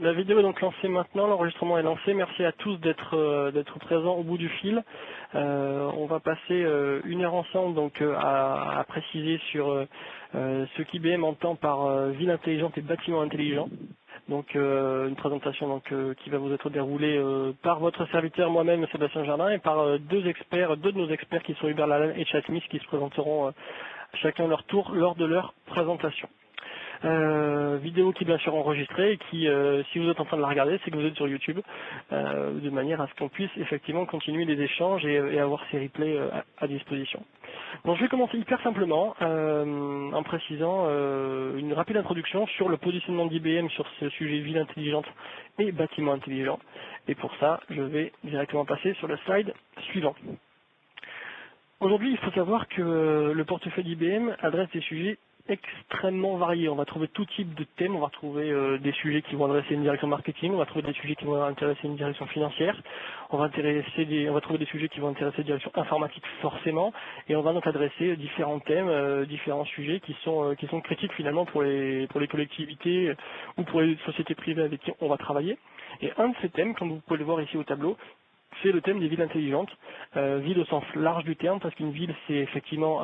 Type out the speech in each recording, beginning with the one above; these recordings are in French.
La vidéo est donc lancée maintenant, l'enregistrement est lancé. Merci à tous d'être présents au bout du fil. On va passer 1 heure ensemble donc à préciser sur ce qu'IBM entend par ville intelligente et bâtiment intelligent. Donc une présentation qui va vous être déroulée par votre serviteur moi-même Sébastien Jardin et par deux de nos experts qui sont Hubert Lalanne et Chad Smith qui se présenteront chacun leur tour lors de leur présentation. Vidéo qui est bien sûr enregistrée et qui, si vous êtes en train de la regarder, c'est que vous êtes sur YouTube, de manière à ce qu'on puisse effectivement continuer les échanges et avoir ces replays à disposition. Donc je vais commencer hyper simplement en précisant une rapide introduction sur le positionnement d'IBM sur ce sujet ville intelligente et bâtiment intelligent. Et pour ça, je vais directement passer sur le slide suivant. Aujourd'hui, il faut savoir que le portefeuille d'IBM adresse des sujets extrêmement variés. On va trouver tout type de thèmes, on va trouver des sujets qui vont adresser une direction marketing, on va trouver des sujets qui vont intéresser une direction financière, on va trouver des sujets qui vont intéresser une direction informatique forcément, et on va donc adresser différents thèmes, différents sujets qui sont critiques finalement pour les collectivités ou pour les sociétés privées avec qui on va travailler. Et un de ces thèmes, comme vous pouvez le voir ici au tableau, c'est le thème des villes intelligentes, ville au sens large du terme, parce qu'une ville c'est effectivement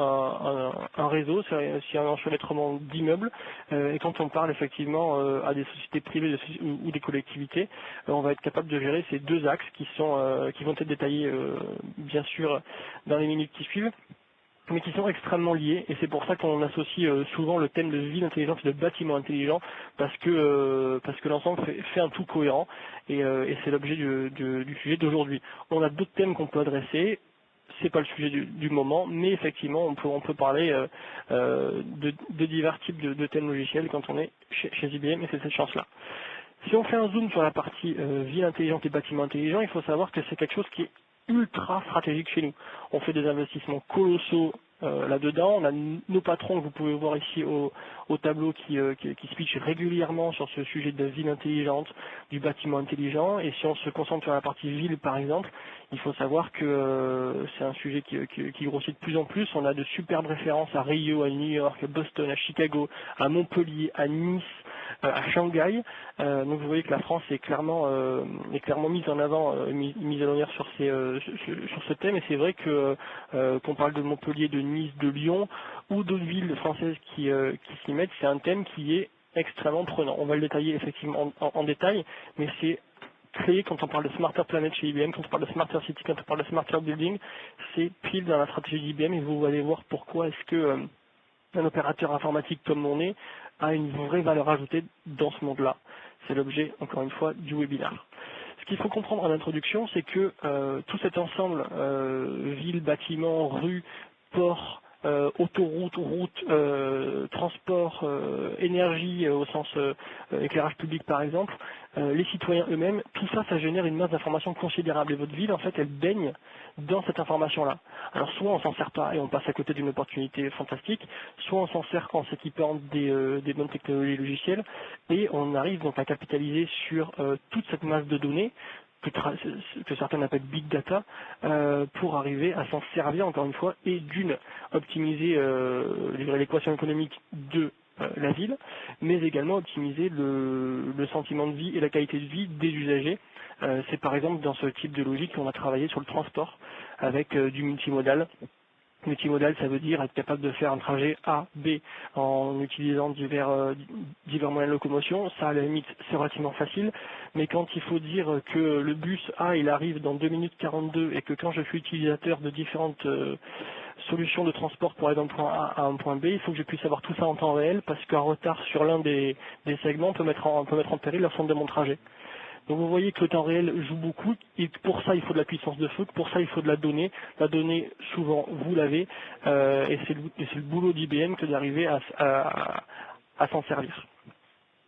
un réseau, c'est un enchevêtrement d'immeubles, et quand on parle effectivement à des sociétés privées ou des collectivités, on va être capable de gérer ces deux axes qui vont être détaillés bien sûr dans les minutes qui suivent, mais qui sont extrêmement liés, et c'est pour ça qu'on associe souvent le thème de ville intelligente et de bâtiment intelligent, parce que l'ensemble fait un tout cohérent, et c'est l'objet du sujet d'aujourd'hui. On a d'autres thèmes qu'on peut adresser, c'est pas le sujet du moment, mais effectivement on peut parler de divers types de thèmes logiciels quand on est chez IBM, et c'est cette chance-là. Si on fait un zoom sur la partie ville intelligente et bâtiment intelligent, il faut savoir que c'est quelque chose qui est ultra stratégique chez nous. On fait des investissements colossaux là-dedans. On a nos patrons que vous pouvez voir ici au tableau qui switchent régulièrement sur ce sujet de ville intelligente, du bâtiment intelligent. Et si on se concentre sur la partie ville par exemple, il faut savoir que c'est un sujet qui grossit de plus en plus. On a de superbes références à Rio, à New York, à Boston, à Chicago, à Montpellier, à Nice, à Shanghai. Donc vous voyez que la France est clairement mise en avant, mise à l'honneur sur ce thème. Et c'est vrai que qu'on parle de Montpellier, de Nice, de Lyon ou d'autres villes françaises qui s'y mettent, c'est un thème qui est extrêmement prenant. On va le détailler effectivement en détail, mais c'est créé quand on parle de Smarter Planet chez IBM, quand on parle de Smarter City, quand on parle de Smarter Building, c'est pile dans la stratégie d'IBM et vous allez voir pourquoi est-ce que un opérateur informatique comme on est a une vraie valeur ajoutée dans ce monde-là. C'est l'objet, encore une fois, du webinaire. Ce qu'il faut comprendre en introduction, c'est que tout cet ensemble, ville, bâtiment, rue, port, autoroute, route, transport, énergie au sens éclairage public par exemple, les citoyens eux-mêmes, tout ça, ça génère une masse d'informations considérable. Et votre ville, en fait, elle baigne dans cette information-là. Alors soit on s'en sert pas et on passe à côté d'une opportunité fantastique, soit on s'en sert en s'équipant des bonnes technologies logicielles et on arrive donc à capitaliser sur toute cette masse de données que certains appellent big data, pour arriver à s'en servir encore une fois et d'une optimiser l'équation économique de la ville, mais également optimiser le sentiment de vie et la qualité de vie des usagers. C'est par exemple dans ce type de logique qu'on va travailler sur le transport avec du multimodal. Multimodal, ça veut dire être capable de faire un trajet A, B en utilisant divers moyens de locomotion. Ça, à la limite, c'est relativement facile. Mais quand il faut dire que le bus A, il arrive dans 2 minutes 42 et que quand je suis utilisateur de différentes solutions de transport pour aller d'un point A à un point B, il faut que je puisse avoir tout ça en temps réel parce qu'un retard sur l'un des segments peut mettre en péril l'ensemble de mon trajet. Donc vous voyez que le temps réel joue beaucoup, et pour ça il faut de la puissance de feu, pour ça il faut de la donnée. La donnée, souvent, vous l'avez, et c'est le boulot d'IBM que d'arriver à s'en servir.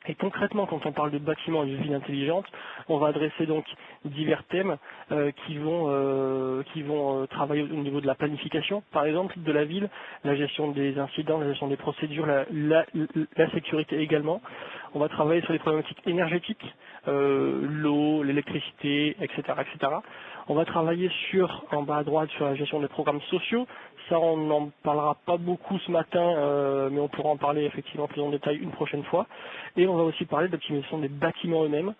Et concrètement, quand on parle de bâtiments et de ville intelligente, on va adresser donc divers thèmes qui vont travailler au niveau de la planification, par exemple, de la ville, la gestion des incidents, la gestion des procédures, la sécurité également. On va travailler sur les problématiques énergétiques, l'eau, l'électricité, etc., etc. On va travailler en bas à droite sur la gestion des programmes sociaux. Ça, on n'en parlera pas beaucoup ce matin, mais on pourra en parler effectivement plus en détail une prochaine fois. Et on va aussi parler d'optimisation des bâtiments eux-mêmes.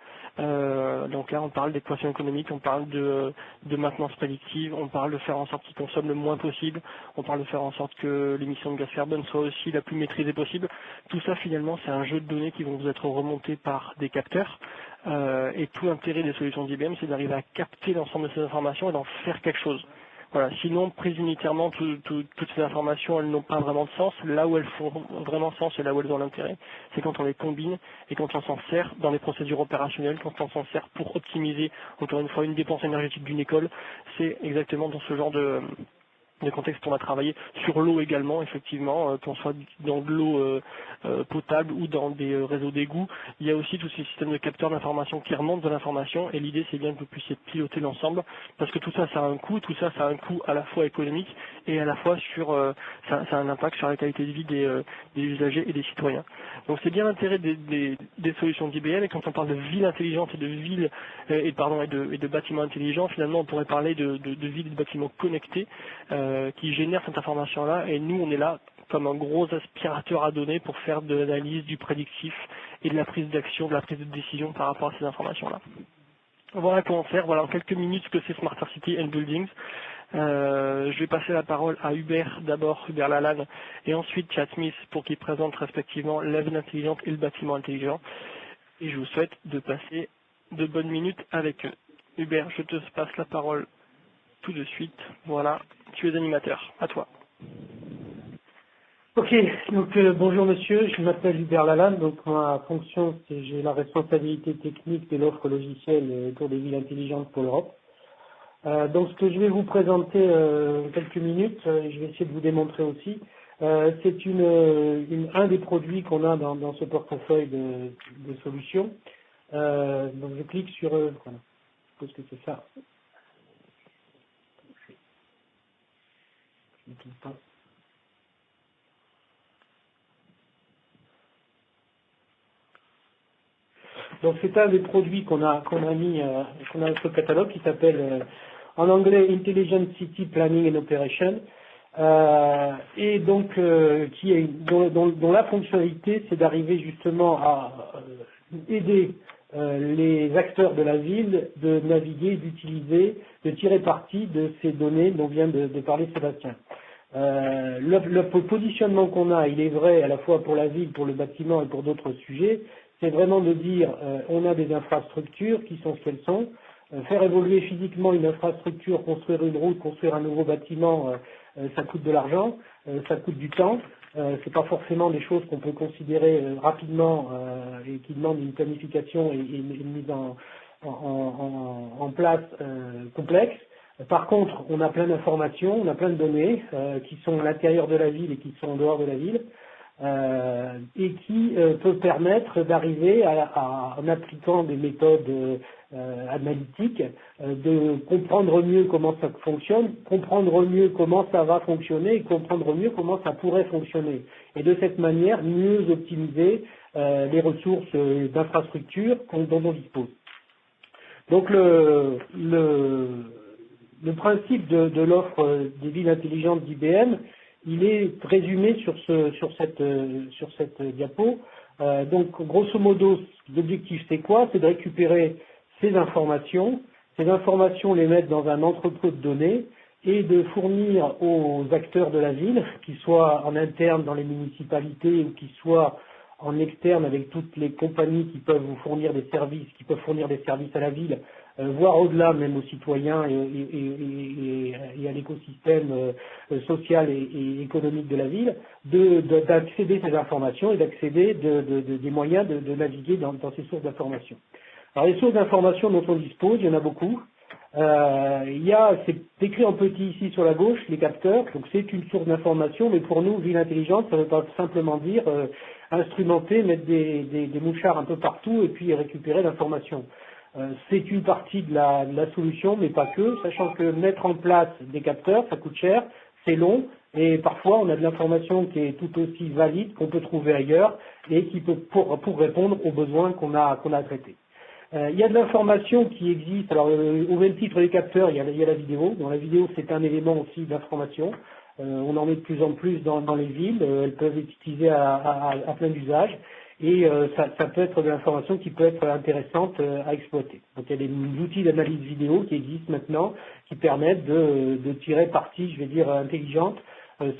Donc là, on parle d'équation économique, on parle de maintenance prédictive, on parle de faire en sorte qu'ils consomment le moins possible, on parle de faire en sorte que l'émission de gaz carbone soit aussi la plus maîtrisée possible. Tout ça, finalement, c'est un jeu de données qui vont vous être remontés par des capteurs. Et tout l'intérêt des solutions d'IBM, c'est d'arriver à capter l'ensemble de ces informations et d'en faire quelque chose. Voilà, sinon, prises unitairement, toutes ces informations, elles n'ont pas vraiment de sens. Là où elles font vraiment sens et là où elles ont l'intérêt, c'est quand on les combine et quand on s'en sert dans les procédures opérationnelles, quand on s'en sert pour optimiser, encore une fois, une dépense énergétique d'une école. C'est exactement dans ce genre de contexte qu'on va travailler sur l'eau également, effectivement, qu'on soit dans de l'eau potable ou dans des réseaux d'égouts. Il y a aussi tous ces systèmes de capteurs d'information qui remontent de l'information et l'idée c'est bien que vous puissiez piloter l'ensemble parce que tout ça, ça a un coût, tout ça, ça a un coût à la fois économique et à la fois ça a un impact sur la qualité de vie des usagers et des citoyens. Donc c'est bien l'intérêt des solutions d'IBM et quand on parle de ville intelligente et de ville et de bâtiments intelligents, finalement on pourrait parler de villes et de bâtiments connectés qui génèrent cette information-là et nous on est là comme un gros aspirateur à données pour faire de l'analyse, du prédictif et de la prise d'action, de la prise de décision par rapport à ces informations-là. Voilà comment faire, voilà en quelques minutes ce que c'est Smarter City and Buildings. Je vais passer la parole à Hubert, d'abord Hubert Lalanne, et ensuite Chad Smith pour qu'ils présentent respectivement la ville intelligente et le bâtiment intelligent. Et je vous souhaite de passer de bonnes minutes avec eux. Hubert, je te passe la parole tout de suite. Voilà, tu es animateur. À toi. Ok, donc bonjour monsieur, je m'appelle Hubert Lalanne, donc ma fonction c'est j'ai la responsabilité technique de l'offre logicielle autour des villes intelligentes pour l'Europe. Donc ce que je vais vous présenter quelques minutes, je vais essayer de vous démontrer aussi, c'est un des produits qu'on a dans ce portefeuille de solutions. Donc je clique sur, voilà, je suppose que c'est ça. Je ne trouve pas. Donc c'est un des produits qu'on a mis qu'on a dans ce catalogue qui s'appelle en anglais Intelligent City Planning and Operation et donc dont la fonctionnalité c'est d'arriver justement à aider les acteurs de la ville de naviguer, d'utiliser, de tirer parti de ces données dont vient de parler Sébastien. Le positionnement qu'on a, il est vrai à la fois pour la ville, pour le bâtiment et pour d'autres sujets, c'est vraiment de dire on a des infrastructures qui sont ce qu'elles sont, faire évoluer physiquement une infrastructure, construire une route, construire un nouveau bâtiment, ça coûte de l'argent, ça coûte du temps, c'est pas forcément des choses qu'on peut considérer rapidement et qui demandent une planification et une mise en place complexe. Par contre, on a plein d'informations, on a plein de données qui sont à l'intérieur de la ville et qui sont en dehors de la ville et qui peut permettre d'arriver en appliquant des méthodes analytiques, de comprendre mieux comment ça fonctionne, comprendre mieux comment ça va fonctionner et comprendre mieux comment ça pourrait fonctionner. Et de cette manière, mieux optimiser les ressources d'infrastructure dont on dispose. Donc le principe de l'offre des villes intelligentes d'IBM, il est résumé sur cette diapo. Donc grosso modo, l'objectif c'est quoi? C'est de récupérer ces informations les mettre dans un entrepôt de données et de fournir aux acteurs de la ville, qu'ils soient en interne dans les municipalités ou qu'ils soient en externe avec toutes les compagnies qui peuvent vous fournir des services, qui peuvent fournir des services à la ville, voire au-delà même aux citoyens et à l'écosystème social et économique de la ville, d'accéder à ces informations et d'accéder des moyens de naviguer dans ces sources d'informations. Alors les sources d'informations dont on dispose, il y en a beaucoup. C'est écrit en petit ici sur la gauche, les capteurs, donc c'est une source d'information, mais pour nous, ville intelligente, ça ne veut pas simplement dire instrumenter, mettre des mouchards un peu partout et puis récupérer l'information. C'est une partie de la solution, mais pas que, sachant que mettre en place des capteurs, ça coûte cher, c'est long, et parfois on a de l'information qui est tout aussi valide, qu'on peut trouver ailleurs, et qui peut pour répondre aux besoins qu'on a traités. Il y a de l'information qui existe. Alors, au même titre des capteurs, il y a la vidéo. Dans la vidéo, c'est un élément aussi d'information. On en met de plus en plus dans les villes. Elles peuvent être utilisées à plein d'usages. Et ça peut être de l'information qui peut être intéressante à exploiter. Donc, il y a des outils d'analyse vidéo qui existent maintenant, qui permettent de tirer parti, je vais dire, intelligente,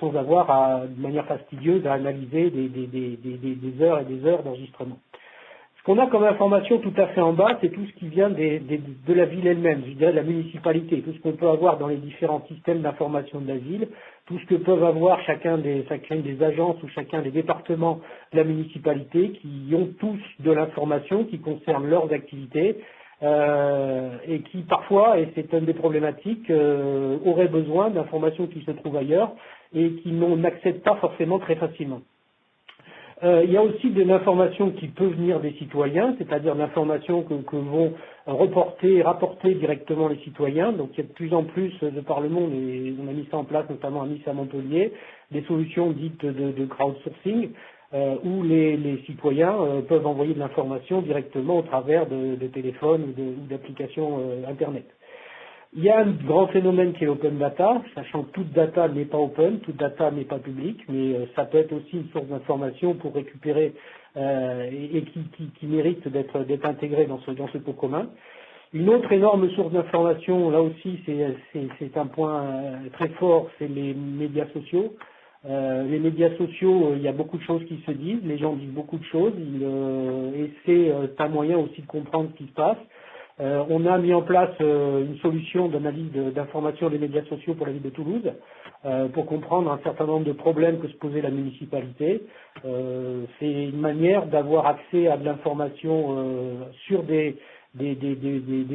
sans avoir de manière fastidieuse à analyser des heures et des heures d'enregistrement. Ce qu'on a comme information tout à fait en bas, c'est tout ce qui vient de la ville elle-même, je dirais de la municipalité, tout ce qu'on peut avoir dans les différents systèmes d'information de la ville, tout ce que peuvent avoir chacun des agences ou chacun des départements de la municipalité, qui ont tous de l'information qui concerne leurs activités, et qui parfois, et c'est une des problématiques, auraient besoin d'informations qui se trouvent ailleurs et qui n'accèdent pas forcément très facilement. Il y a aussi de l'information qui peut venir des citoyens, c'est-à-dire de l'information que vont rapporter directement les citoyens. Donc il y a de plus en plus de par le monde, et on a mis ça en place notamment à Nice, à Montpellier, des solutions dites de crowdsourcing, où les citoyens peuvent envoyer de l'information directement au travers de téléphones ou d'applications Internet. Il y a un grand phénomène qui est l'open data, sachant que toute data n'est pas open, toute data n'est pas publique, mais ça peut être aussi une source d'information pour récupérer et qui mérite d'être intégrée dans ce pot commun. Une autre énorme source d'information, là aussi c'est un point très fort, c'est les médias sociaux. Les médias sociaux, il y a beaucoup de choses qui se disent, les gens disent beaucoup de choses, et c'est un moyen aussi de comprendre ce qui se passe. On a mis en place une solution d'analyse d'information des médias sociaux pour la ville de Toulouse, pour comprendre un certain nombre de problèmes que se posait la municipalité. C'est une manière d'avoir accès à de l'information sur des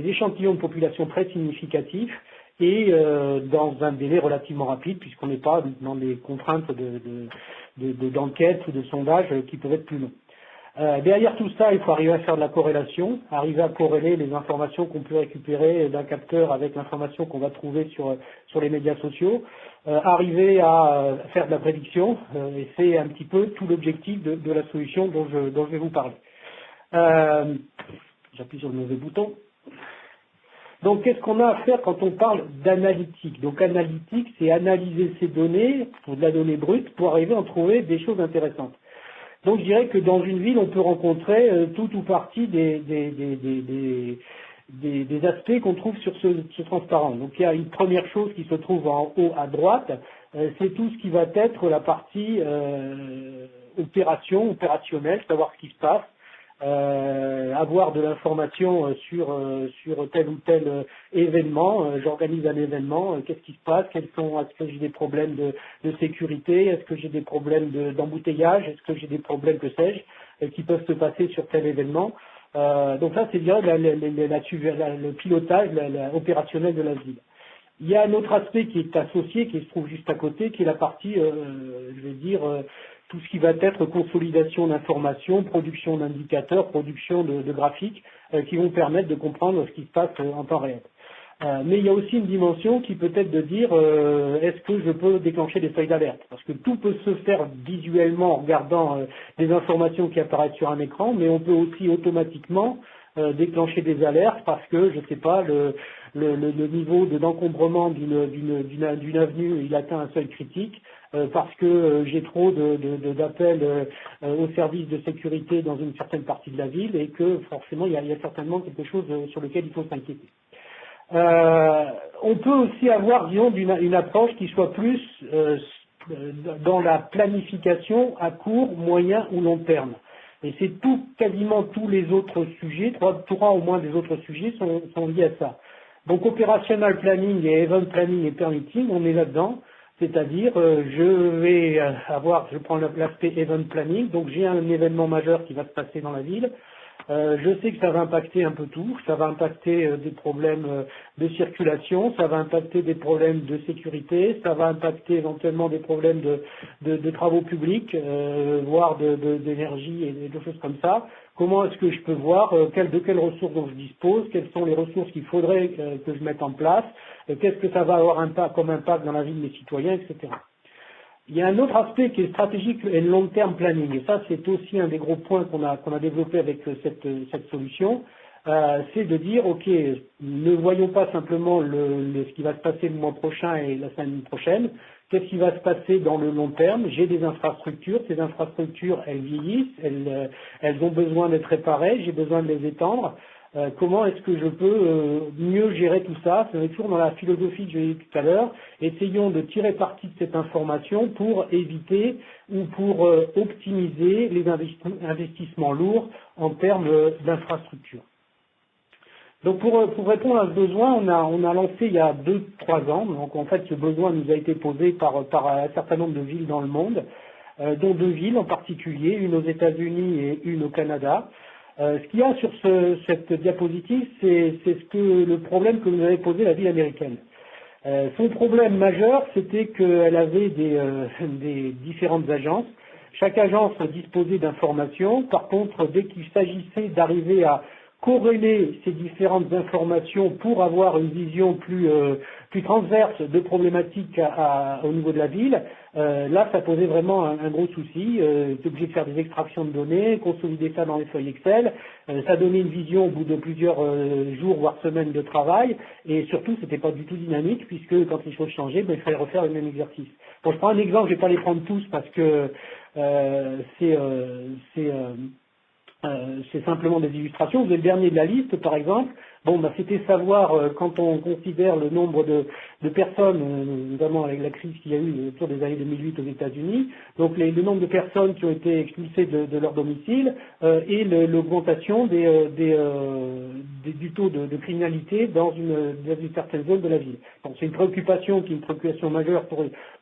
échantillons de population très significatifs et dans un délai relativement rapide, puisqu'on n'est pas dans des contraintes d'enquête ou de sondage qui peuvent être plus longs. Derrière tout ça, il faut arriver à faire de la corrélation, arriver à corréler les informations qu'on peut récupérer d'un capteur avec l'information qu'on va trouver sur les médias sociaux, arriver à faire de la prédiction, et c'est un petit peu tout l'objectif de la solution dont je vais vous parler. J'appuie sur le mauvais bouton. Donc, qu'est-ce qu'on a à faire quand on parle d'analytique? Donc, analytique, c'est analyser ces données, ou de la donnée brute, pour arriver à en trouver des choses intéressantes. Donc je dirais que dans une ville, on peut rencontrer tout ou partie des aspects qu'on trouve sur ce transparent. Donc il y a une première chose qui se trouve en haut à droite, c'est tout ce qui va être la partie opérationnelle, savoir ce qui se passe, avoir de l'information sur tel ou tel événement. J'organise un événement, qu'est-ce qui se passe, est-ce que j'ai des problèmes de sécurité, est-ce que j'ai des problèmes d'embouteillage, est-ce que j'ai des problèmes, que sais-je, qui peuvent se passer sur tel événement. Donc ça, c'est bien le pilotage opérationnel de la ville. Il y a un autre aspect qui est associé, qui se trouve juste à côté, qui est la partie, je vais dire, tout ce qui va être consolidation d'informations, production d'indicateurs, production de graphiques, qui vont permettre de comprendre ce qui se passe en temps réel. Mais il y a aussi une dimension qui peut être de dire, est-ce que je peux déclencher des feuilles d'alerte? Parce que tout peut se faire visuellement en regardant des informations qui apparaissent sur un écran, mais on peut aussi automatiquement déclencher des alertes parce que, je ne sais pas, le niveau d'encombrement d'une avenue, il atteint un seuil critique, parce que j'ai trop d'appels aux services de sécurité dans une certaine partie de la ville et que forcément il y a certainement quelque chose sur lequel il faut s'inquiéter. On peut aussi avoir, disons, une approche qui soit plus dans la planification à court, moyen ou long terme. Et c'est quasiment tous les autres sujets, trois au moins des autres sujets sont liés à ça. Donc operational planning et event planning et permitting, on est là-dedans. C'est-à-dire, je prends l'aspect event planning, donc j'ai un événement majeur qui va se passer dans la ville. Je sais que ça va impacter un peu tout, ça va impacter des problèmes de circulation, ça va impacter des problèmes de sécurité, ça va impacter éventuellement des problèmes de travaux publics, voire d'énergie et de choses comme ça. Comment est-ce que je peux voir de quelles ressources dont je dispose, quelles sont les ressources qu'il faudrait que je mette en place, qu'est-ce que ça va avoir comme impact dans la vie de mes citoyens, etc. Il y a un autre aspect qui est stratégique et le long terme planning, et ça c'est aussi un des gros points qu'on a développé avec cette solution. c'est de dire, ok, ne voyons pas simplement ce qui va se passer le mois prochain et la semaine prochaine, qu'est-ce qui va se passer dans le long terme? J'ai des infrastructures, ces infrastructures, elles vieillissent, elles ont besoin d'être réparées, j'ai besoin de les étendre. Comment est-ce que je peux mieux gérer tout ça? C'est toujours dans la philosophie que j'ai dit tout à l'heure. Essayons de tirer parti de cette information pour éviter ou pour optimiser les investissements lourds en termes d'infrastructures. Donc pour répondre à ce besoin, on a lancé il y a 2-3 ans. Donc en fait, ce besoin nous a été posé par un certain nombre de villes dans le monde, dont 2 villes en particulier, une aux États-Unis et une au Canada. Ce qu'il y a sur cette diapositive, c'est le problème que nous avait posé la ville américaine. Son problème majeur, c'était qu'elle avait des différentes agences. Chaque agence disposait d'informations. Par contre, dès qu'il s'agissait d'arriver à corréler ces différentes informations pour avoir une vision plus transverse de problématiques au niveau de la ville, là ça posait vraiment un gros souci. Était obligé de faire des extractions de données, consolider ça dans les feuilles Excel, ça donnait une vision au bout de plusieurs jours voire semaines de travail, et surtout c'était pas du tout dynamique puisque quand les choses changeaient, il fallait refaire le même exercice. Bon, je prends un exemple, je vais pas les prendre tous parce que c'est simplement des illustrations. Vous avez le dernier de la liste, par exemple. Bon, c'était savoir, quand on considère le nombre de personnes, notamment avec la crise qu'il y a eu autour des années 2008 aux États-Unis, donc le nombre de personnes qui ont été expulsées de leur domicile et l'augmentation du taux de criminalité dans une certaine zone de la ville. Donc c'est une préoccupation qui est une préoccupation majeure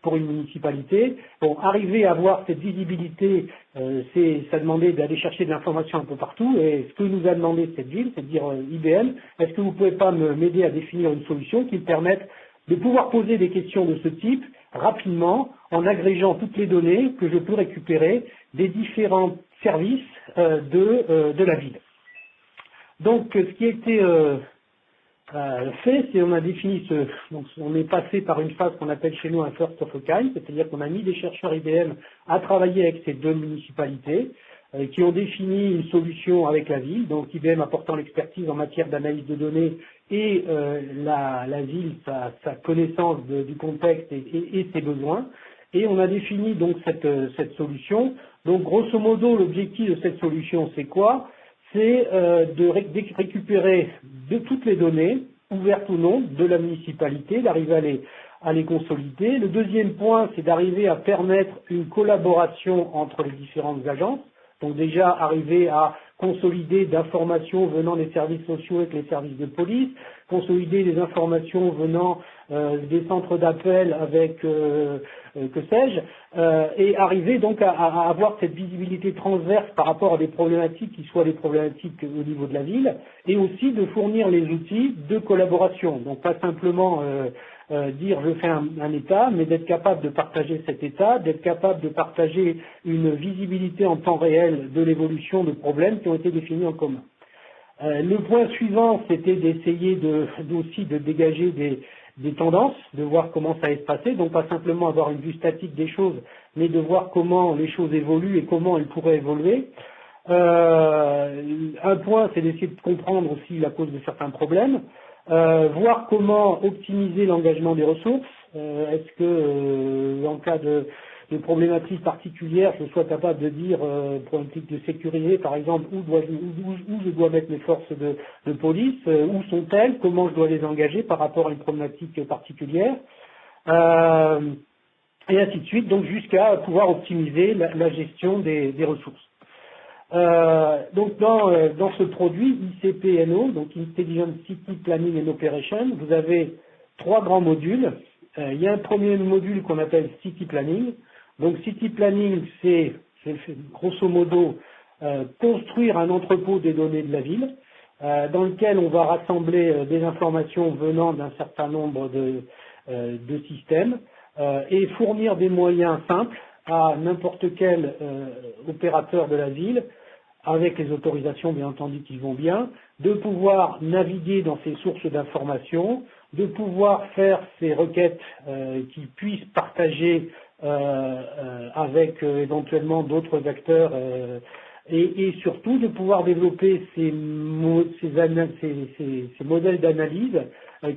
pour une municipalité. Bon, arriver à avoir cette visibilité, ça demandait d'aller chercher de l'information un peu partout, et ce que nous a demandé cette ville, c'est de dire IBM, est-ce que vous pouvez pas m'aider à définir une solution qui me permette de pouvoir poser des questions de ce type rapidement en agrégeant toutes les données que je peux récupérer des différents services de la ville. Donc ce qui a été fait, c'est on a défini donc on est passé par une phase qu'on appelle chez nous un first of a kind, c'est-à-dire qu'on a mis des chercheurs IBM à travailler avec ces 2 municipalités qui ont défini une solution avec la ville, donc IBM apportant l'expertise en matière d'analyse de données et la ville sa connaissance du contexte et ses besoins. Et on a défini donc cette solution. Donc grosso modo, l'objectif de cette solution, c'est quoi? C'est de récupérer de toutes les données, ouvertes ou non, de la municipalité, d'arriver à les consolider. Le deuxième point, c'est d'arriver à permettre une collaboration entre les différentes agences. Donc déjà arriver à consolider d'informations venant des services sociaux avec les services de police, consolider des informations venant des centres d'appel avec que sais-je, et arriver donc à avoir cette visibilité transverse par rapport à des problématiques qui soient des problématiques au niveau de la ville, et aussi de fournir les outils de collaboration. Donc pas simplement dire je fais un état, mais d'être capable de partager cet état, d'être capable de partager une visibilité en temps réel de l'évolution de problèmes qui ont été définis en commun. Le point suivant, c'était d'essayer aussi de dégager des tendances, de voir comment ça allait se passer, donc pas simplement avoir une vue statique des choses, mais de voir comment les choses évoluent et comment elles pourraient évoluer. Un point, c'est d'essayer de comprendre aussi la cause de certains problèmes, voir comment optimiser l'engagement des ressources. Est-ce que, en cas de problématiques particulières, je sois capable de dire, problématique de sécurité, par exemple, où je dois mettre mes forces de police, où sont-elles, comment je dois les engager par rapport à une problématique particulière, et ainsi de suite, donc jusqu'à pouvoir optimiser la gestion des ressources. Donc dans ce produit ICPNO, donc Intelligent City Planning and Operation, vous avez 3 grands modules. Il y a un premier module qu'on appelle City Planning. Donc City Planning, c'est grosso modo construire un entrepôt des données de la ville, dans lequel on va rassembler des informations venant d'un certain nombre de systèmes et fournir des moyens simples à n'importe quel opérateur de la ville, avec les autorisations bien entendu qui vont bien, de pouvoir naviguer dans ces sources d'informations, de pouvoir faire ces requêtes qui puissent partager avec éventuellement d'autres acteurs et surtout de pouvoir développer ces modèles d'analyse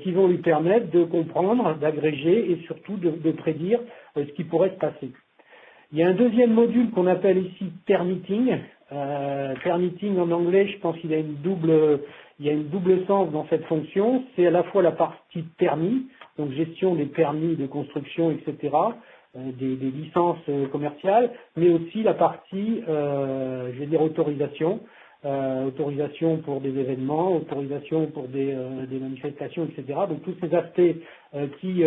qui vont lui permettre de comprendre, d'agréger et surtout de prédire ce qui pourrait se passer. Il y a un deuxième module qu'on appelle ici permitting. Permitting en anglais, je pense qu'il y a une double sens dans cette fonction. C'est à la fois la partie permis, donc gestion des permis de construction, etc., des licences commerciales, mais aussi la partie, je vais dire, autorisation. Autorisation pour des événements, autorisation pour des manifestations, etc. Donc tous ces aspects qui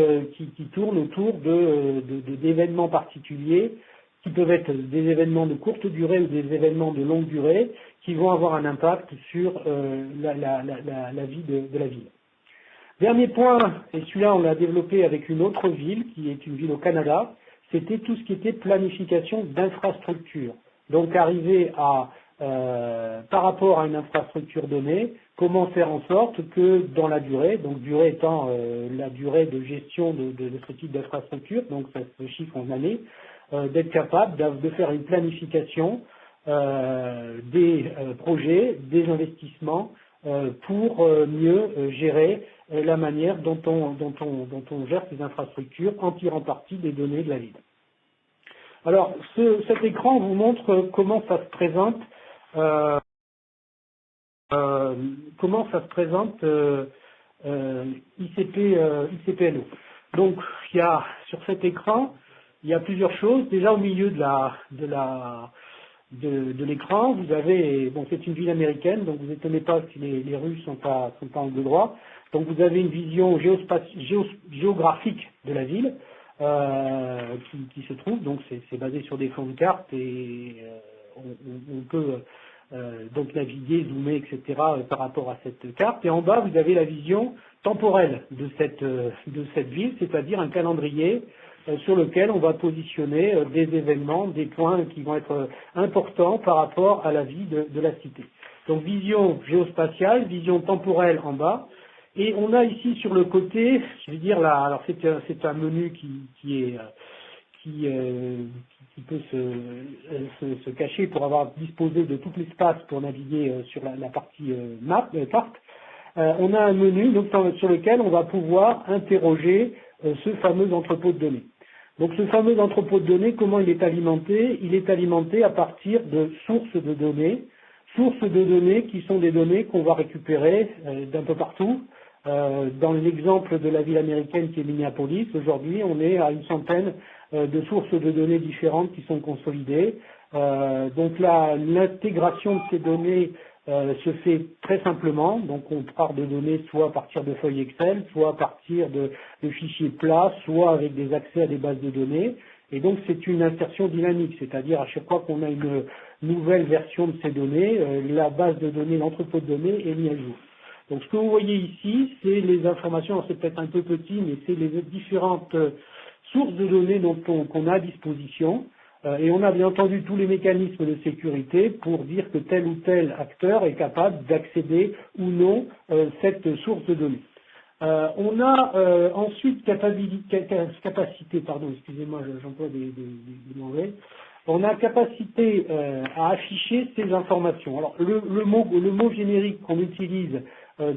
tournent autour d'événements particuliers, qui peuvent être des événements de courte durée ou des événements de longue durée, qui vont avoir un impact sur la vie de la ville. Dernier point, et celui-là on l'a développé avec une autre ville, qui est une ville au Canada, c'était tout ce qui était planification d'infrastructures. Donc arriver à par rapport à une infrastructure donnée, comment faire en sorte que dans la durée, donc durée étant la durée de gestion de ce type d'infrastructure, donc ça se chiffre en années, d'être capable de faire une planification des projets, des investissements pour mieux gérer la manière dont on gère ces infrastructures en tirant parti des données de la ville. Alors, cet écran vous montre comment ça se présente ICPNO. Donc, il y a sur cet écran, il y a plusieurs choses. Déjà au milieu de l'écran, vous avez, bon, c'est une ville américaine, donc vous étonnez pas si les rues sont pas angle droit. Donc vous avez une vision géographique de la ville qui se trouve. Donc c'est basé sur des fonds de cartes et on peut donc naviguer, zoomer, etc. Par rapport à cette carte. Et en bas, vous avez la vision temporelle de cette ville, c'est-à-dire un calendrier sur lequel on va positionner des événements, des points qui vont être importants par rapport à la vie de la cité. Donc vision géospatiale, vision temporelle en bas. Et on a ici sur le côté, je vais dire là, alors c'est un menu qui peut se cacher pour avoir disposé de tout l'espace pour naviguer sur la partie carte. On a un menu donc, sur lequel on va pouvoir interroger ce fameux entrepôt de données. Donc ce fameux entrepôt de données, comment il est alimenté? Il est alimenté à partir de sources de données qui sont des données qu'on va récupérer d'un peu partout. Dans l'exemple de la ville américaine qui est Minneapolis, aujourd'hui on est à une centaine de sources de données différentes qui sont consolidées. Donc l'intégration de ces données se fait très simplement. Donc on part de données soit à partir de feuilles Excel, soit à partir de fichiers plats, soit avec des accès à des bases de données. Et donc c'est une insertion dynamique, c'est-à-dire à chaque fois qu'on a une nouvelle version de ces données, la base de données, l'entrepôt de données est mis à jour. Donc ce que vous voyez ici, c'est les informations, c'est peut-être un peu petit, mais c'est les différentes sources de données qu'on a à disposition. Et on a bien entendu tous les mécanismes de sécurité pour dire que tel ou tel acteur est capable d'accéder ou non cette source de données. On a ensuite capacité, pardon, excusez-moi, j'emploie des mauvais. On a capacité à afficher ces informations. Alors le mot générique qu'on utilise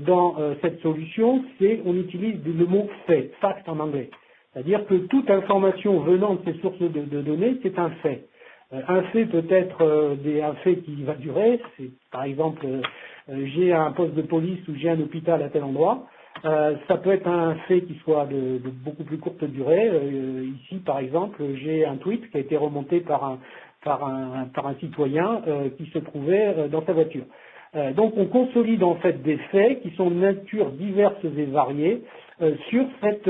dans cette solution, on utilise le mot fait, fact en anglais. C'est-à-dire que toute information venant de ces sources de données, c'est un fait. Un fait peut être un fait qui va durer. C'est par exemple, j'ai un poste de police ou j'ai un hôpital à tel endroit. Ça peut être un fait qui soit de beaucoup plus courte durée. Ici, par exemple, j'ai un tweet qui a été remonté par un citoyen qui se trouvait dans sa voiture. Donc on consolide en fait des faits qui sont de nature diverses et variées sur cet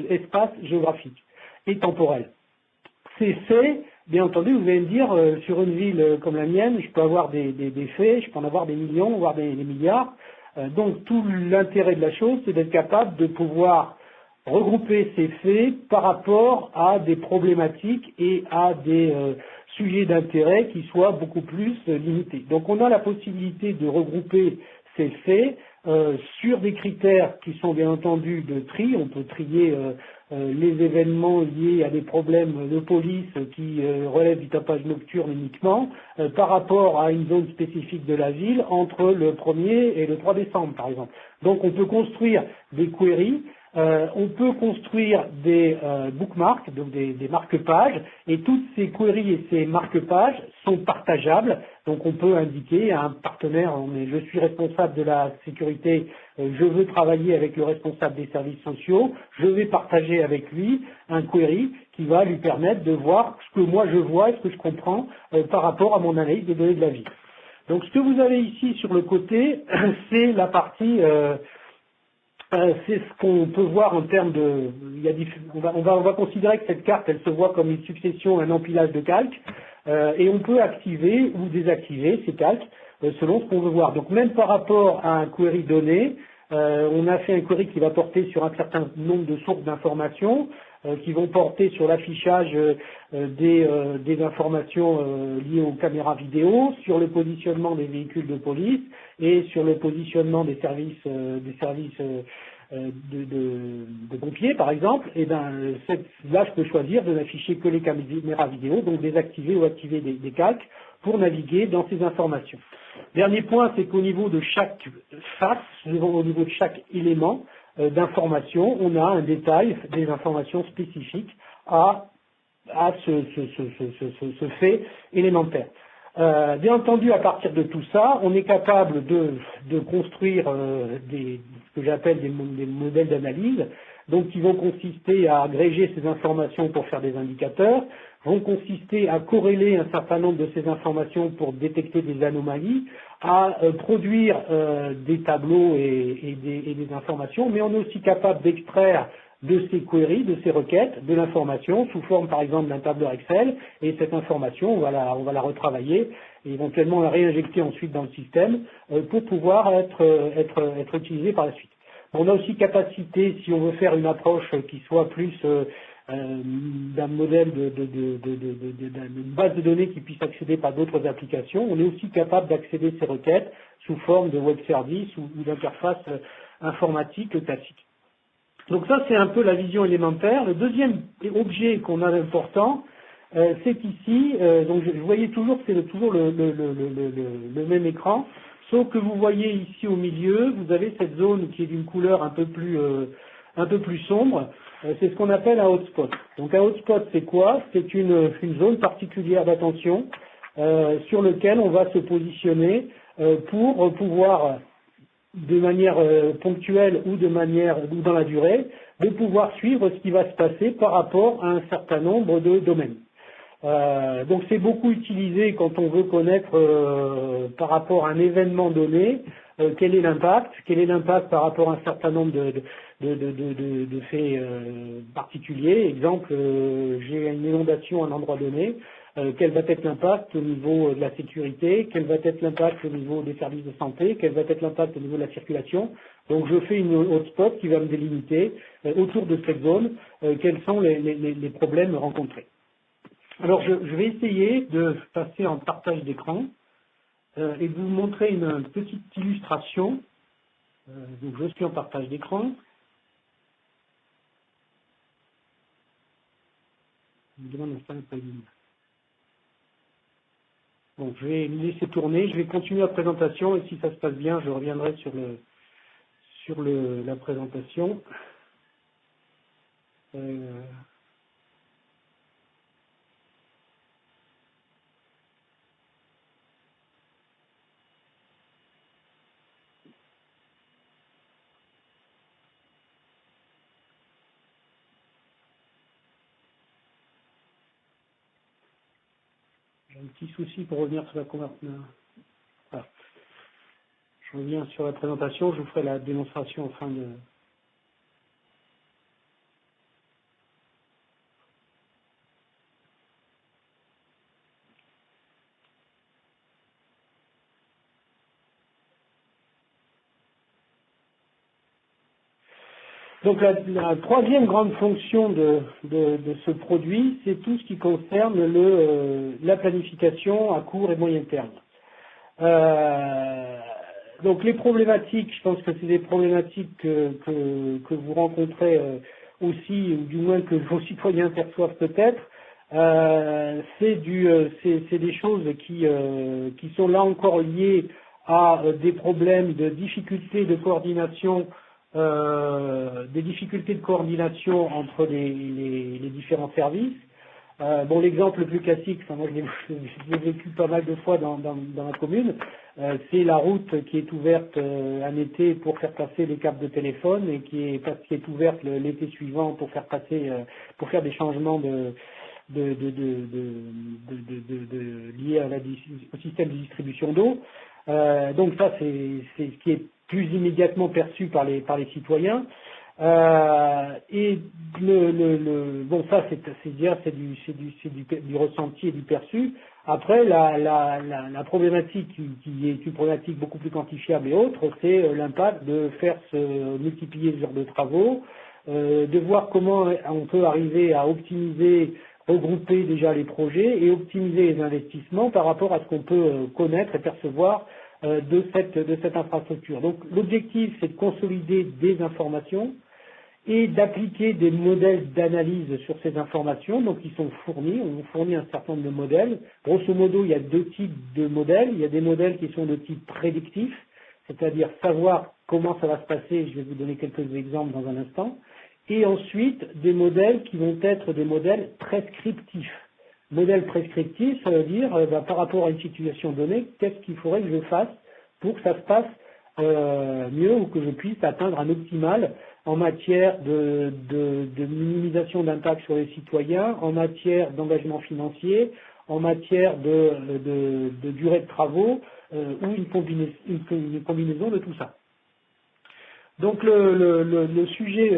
espace géographique et temporel. Ces faits, bien entendu, vous allez me dire, sur une ville comme la mienne, je peux avoir des faits, je peux en avoir des millions, voire des milliards. Donc tout l'intérêt de la chose, c'est d'être capable de pouvoir regrouper ces faits par rapport à des problématiques et à des sujets d'intérêt qui soient beaucoup plus limités. Donc on a la possibilité de regrouper ces faits sur des critères qui sont bien entendu de tri. On peut trier les événements liés à des problèmes de police qui relèvent du tapage nocturne uniquement par rapport à une zone spécifique de la ville entre le 1er et le 3 décembre par exemple. Donc on peut construire des queries, on peut construire des bookmarks, donc des marque-pages, et toutes ces queries et ces marque-pages sont partageables. Donc on peut indiquer à un partenaire, je suis responsable de la sécurité, je veux travailler avec le responsable des services sociaux, je vais partager avec lui un query qui va lui permettre de voir ce que moi je vois et ce que je comprends par rapport à mon analyse des données de la ville. Donc ce que vous avez ici sur le côté, c'est la partie c'est ce qu'on peut voir en termes de. On va considérer que cette carte, elle se voit comme une succession, un empilage de calques, et on peut activer ou désactiver ces calques selon ce qu'on veut voir. Donc même par rapport à un query donné, on a fait un query qui va porter sur un certain nombre de sources d'informations, qui vont porter sur l'affichage des informations liées aux caméras vidéo, sur le positionnement des véhicules de police et sur le positionnement des services de pompiers par exemple. Et ben là je peux choisir de n'afficher que les caméras vidéo, donc désactiver ou activer des calques pour naviguer dans ces informations. Dernier point, c'est qu'au niveau de chaque face, au niveau de chaque élément d'information, on a un détail des informations spécifiques à ce fait élémentaire. Bien entendu, à partir de tout ça, on est capable de construire ce que j'appelle des modèles d'analyse, donc qui vont consister à agréger ces informations pour faire des indicateurs, vont consister à corréler un certain nombre de ces informations pour détecter des anomalies, à produire des tableaux et des informations, mais on est aussi capable d'extraire de ces queries, de ces requêtes, de l'information sous forme par exemple d'un tableur Excel, et cette information on va la retravailler et éventuellement la réinjecter ensuite dans le système pour pouvoir être utilisée par la suite. On a aussi capacité, si on veut faire une approche qui soit plus d'un modèle d'une base de données qui puisse accéder par d'autres applications, on est aussi capable d'accéder à ces requêtes sous forme de web service ou d'interface informatique classique. Donc ça, c'est un peu la vision élémentaire. Le deuxième objet qu'on a d'important, c'est ici, donc vous voyez toujours que c'est toujours le même écran, sauf que vous voyez ici au milieu, vous avez cette zone qui est d'une couleur un peu plus sombre, c'est ce qu'on appelle un hotspot. Donc un hotspot, c'est quoi? C'est une zone particulière d'attention sur lequel on va se positionner pour pouvoir de manière ponctuelle ou ou dans la durée, de pouvoir suivre ce qui va se passer par rapport à un certain nombre de domaines. Donc c'est beaucoup utilisé quand on veut connaître par rapport à un événement donné, quel est l'impact par rapport à un certain nombre de faits particuliers. Exemple, j'ai une inondation à un endroit donné, quel va être l'impact au niveau de la sécurité, quel va être l'impact au niveau des services de santé, quel va être l'impact au niveau de la circulation. Donc je fais une hotspot qui va me délimiter autour de cette zone quels sont les problèmes rencontrés. Alors je vais essayer de passer en partage d'écran et de vous montrer une petite illustration. Donc je suis en partage d'écran. Je me demande un plugin. Bon, je vais me laisser tourner, je vais continuer la présentation et si ça se passe bien, je reviendrai sur la présentation. J'ai un petit souci pour revenir sur la conversation. Voilà. Je reviens sur la présentation, je vous ferai la démonstration en fin de... Donc la troisième grande fonction de ce produit, c'est tout ce qui concerne la planification à court et moyen terme. Donc les problématiques, je pense que c'est des problématiques que vous rencontrez aussi, ou du moins que vos citoyens perçoivent peut-être. C'est des choses qui sont là encore liées à des problèmes de difficultés de coordination, entre les différents services. Bon, l'exemple le plus classique, enfin, moi je l'ai vécu pas mal de fois dans la commune, c'est la route qui est ouverte un été pour faire passer les câbles de téléphone et qui est ouverte l'été suivant pour faire passer, pour faire des changements liés au système de distribution d'eau. Donc ça, c'est ce qui est plus immédiatement perçu par les citoyens. Et bon, ça c'est du ressenti et du perçu. Après, la problématique qui est une problématique beaucoup plus quantifiable et autre, c'est l'impact de faire se multiplier ce genre de travaux, de voir comment on peut arriver à optimiser, regrouper déjà les projets et optimiser les investissements par rapport à ce qu'on peut connaître et percevoir de cette infrastructure. Donc l'objectif, c'est de consolider des informations et d'appliquer des modèles d'analyse sur ces informations, donc ils sont fournis, on fournit un certain nombre de modèles. Grosso modo, il y a deux types de modèles. Il y a des modèles qui sont de type prédictif, c'est-à-dire savoir comment ça va se passer, je vais vous donner quelques exemples dans un instant, et ensuite des modèles qui vont être des modèles prescriptifs. Modèle prescriptif, ça veut dire par rapport à une situation donnée, qu'est-ce qu'il faudrait que je fasse pour que ça se passe mieux ou que je puisse atteindre un optimal en matière de minimisation d'impact sur les citoyens, en matière d'engagement financier, en matière de durée de travaux, ou une combinaison de tout ça. Donc le sujet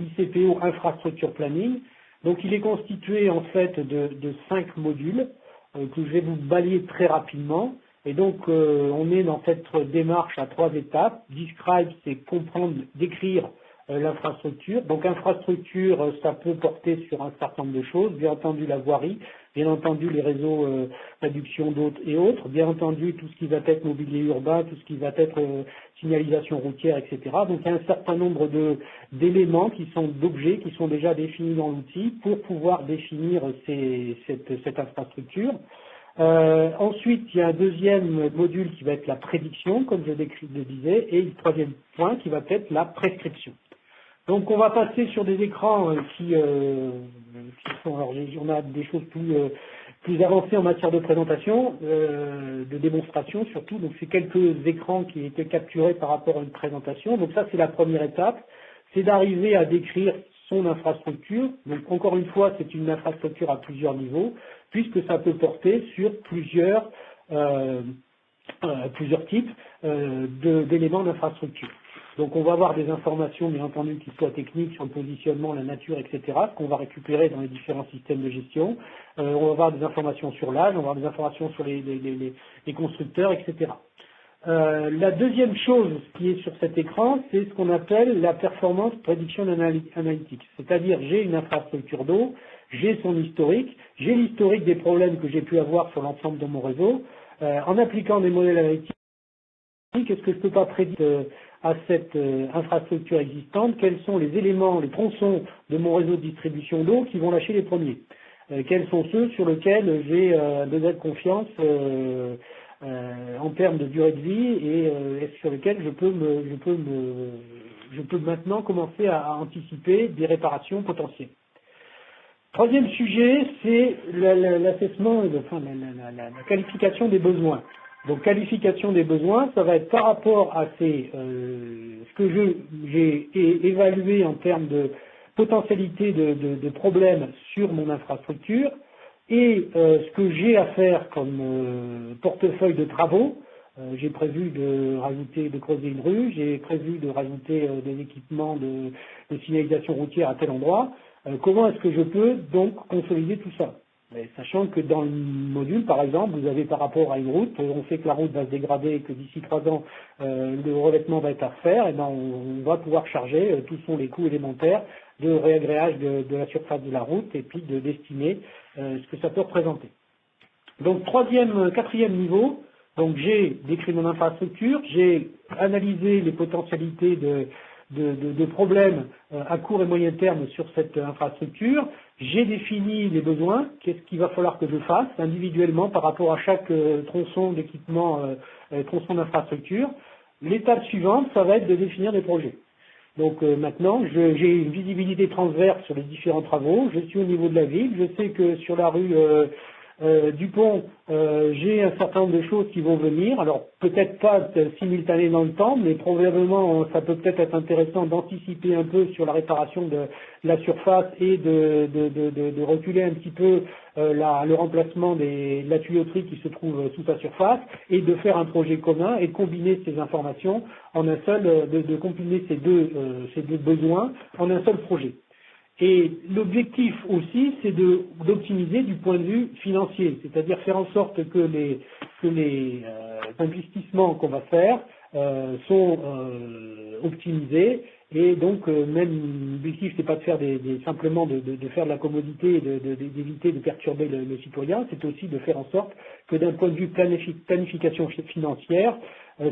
ICPO infrastructure planning, donc il est constitué en fait de 5 modules que je vais vous balayer très rapidement. Et donc on est dans cette démarche à 3 étapes. Describe, c'est comprendre, décrire l'infrastructure. Donc infrastructure, ça peut porter sur un certain nombre de choses, bien entendu la voirie, bien entendu les réseaux réduction d'eau et autres, bien entendu tout ce qui va être mobilier urbain, tout ce qui va être signalisation routière, etc. Donc il y a un certain nombre d'éléments d'objets qui sont déjà définis dans l'outil pour pouvoir définir cette infrastructure. Ensuite, il y a un deuxième module qui va être la prédiction, comme je le disais, et le troisième point qui va être la prescription. Donc on va passer sur des écrans qui sont, alors on a des choses plus avancées en matière de présentation, de démonstration surtout, donc c'est quelques écrans qui étaient capturés par rapport à une présentation. Donc ça c'est la première étape, c'est d'arriver à décrire son infrastructure. Donc encore une fois, c'est une infrastructure à plusieurs niveaux, puisque ça peut porter sur plusieurs types d'éléments d'infrastructure. Donc on va avoir des informations, bien entendu, qui soient techniques sur le positionnement, la nature, etc., ce qu'on va récupérer dans les différents systèmes de gestion. On va avoir des informations sur l'âge, on va avoir des informations sur les constructeurs, etc. La deuxième chose qui est sur cet écran, c'est ce qu'on appelle la performance prediction analytics. C'est-à-dire, j'ai une infrastructure d'eau, j'ai son historique, j'ai l'historique des problèmes que j'ai pu avoir sur l'ensemble de mon réseau. En appliquant des modèles analytiques, est-ce que je ne peux pas prédire à cette infrastructure existante quels sont les éléments, les tronçons de mon réseau de distribution d'eau qui vont lâcher les premiers? Quels sont ceux sur lesquels j'ai un degré de confiance en termes de durée de vie et sur lesquels je peux maintenant commencer à anticiper des réparations potentielles. Troisième sujet, c'est l'assessment, la qualification des besoins. Donc qualification des besoins, ça va être par rapport à ce que j'ai évalué en termes de potentialité de problèmes sur mon infrastructure et ce que j'ai à faire comme portefeuille de travaux. J'ai prévu de creuser une rue, j'ai prévu de rajouter des équipements de signalisation routière à tel endroit. Comment est-ce que je peux donc consolider tout ça? Sachant que dans le module, par exemple, vous avez par rapport à une route, on sait que la route va se dégrader et que d'ici 3 ans, le revêtement va être à refaire, et ben on va pouvoir charger, tous sont les coûts élémentaires de réagréage de la surface de la route et puis d'estimer ce que ça peut représenter. Donc quatrième niveau, donc j'ai décrit mon infrastructure, j'ai analysé les potentialités de problèmes à court et moyen terme sur cette infrastructure, j'ai défini les besoins, qu'est-ce qu'il va falloir que je fasse individuellement par rapport à chaque tronçon d'équipement, tronçon d'infrastructure. L'étape suivante, ça va être de définir des projets. Donc maintenant, j'ai une visibilité transverse sur les différents travaux. Je suis au niveau de la ville. Je sais que sur la rue Dupont, j'ai un certain nombre de choses qui vont venir. Alors peut-être pas simultanées dans le temps, mais probablement ça peut peut-être être intéressant d'anticiper un peu sur la réparation de la surface et de reculer un petit peu le remplacement de la tuyauterie qui se trouve sous sa surface et de faire un projet commun et de combiner ces informations en un seul, de combiner ces deux besoins en un seul projet. Et l'objectif aussi, c'est d'optimiser du point de vue financier, c'est-à-dire faire en sorte que les investissements qu'on va faire sont optimisés. Et donc, même l'objectif, c'est pas de faire simplement de faire de la commodité et d'éviter de perturber le citoyen, c'est aussi de faire en sorte que d'un point de vue planification financière,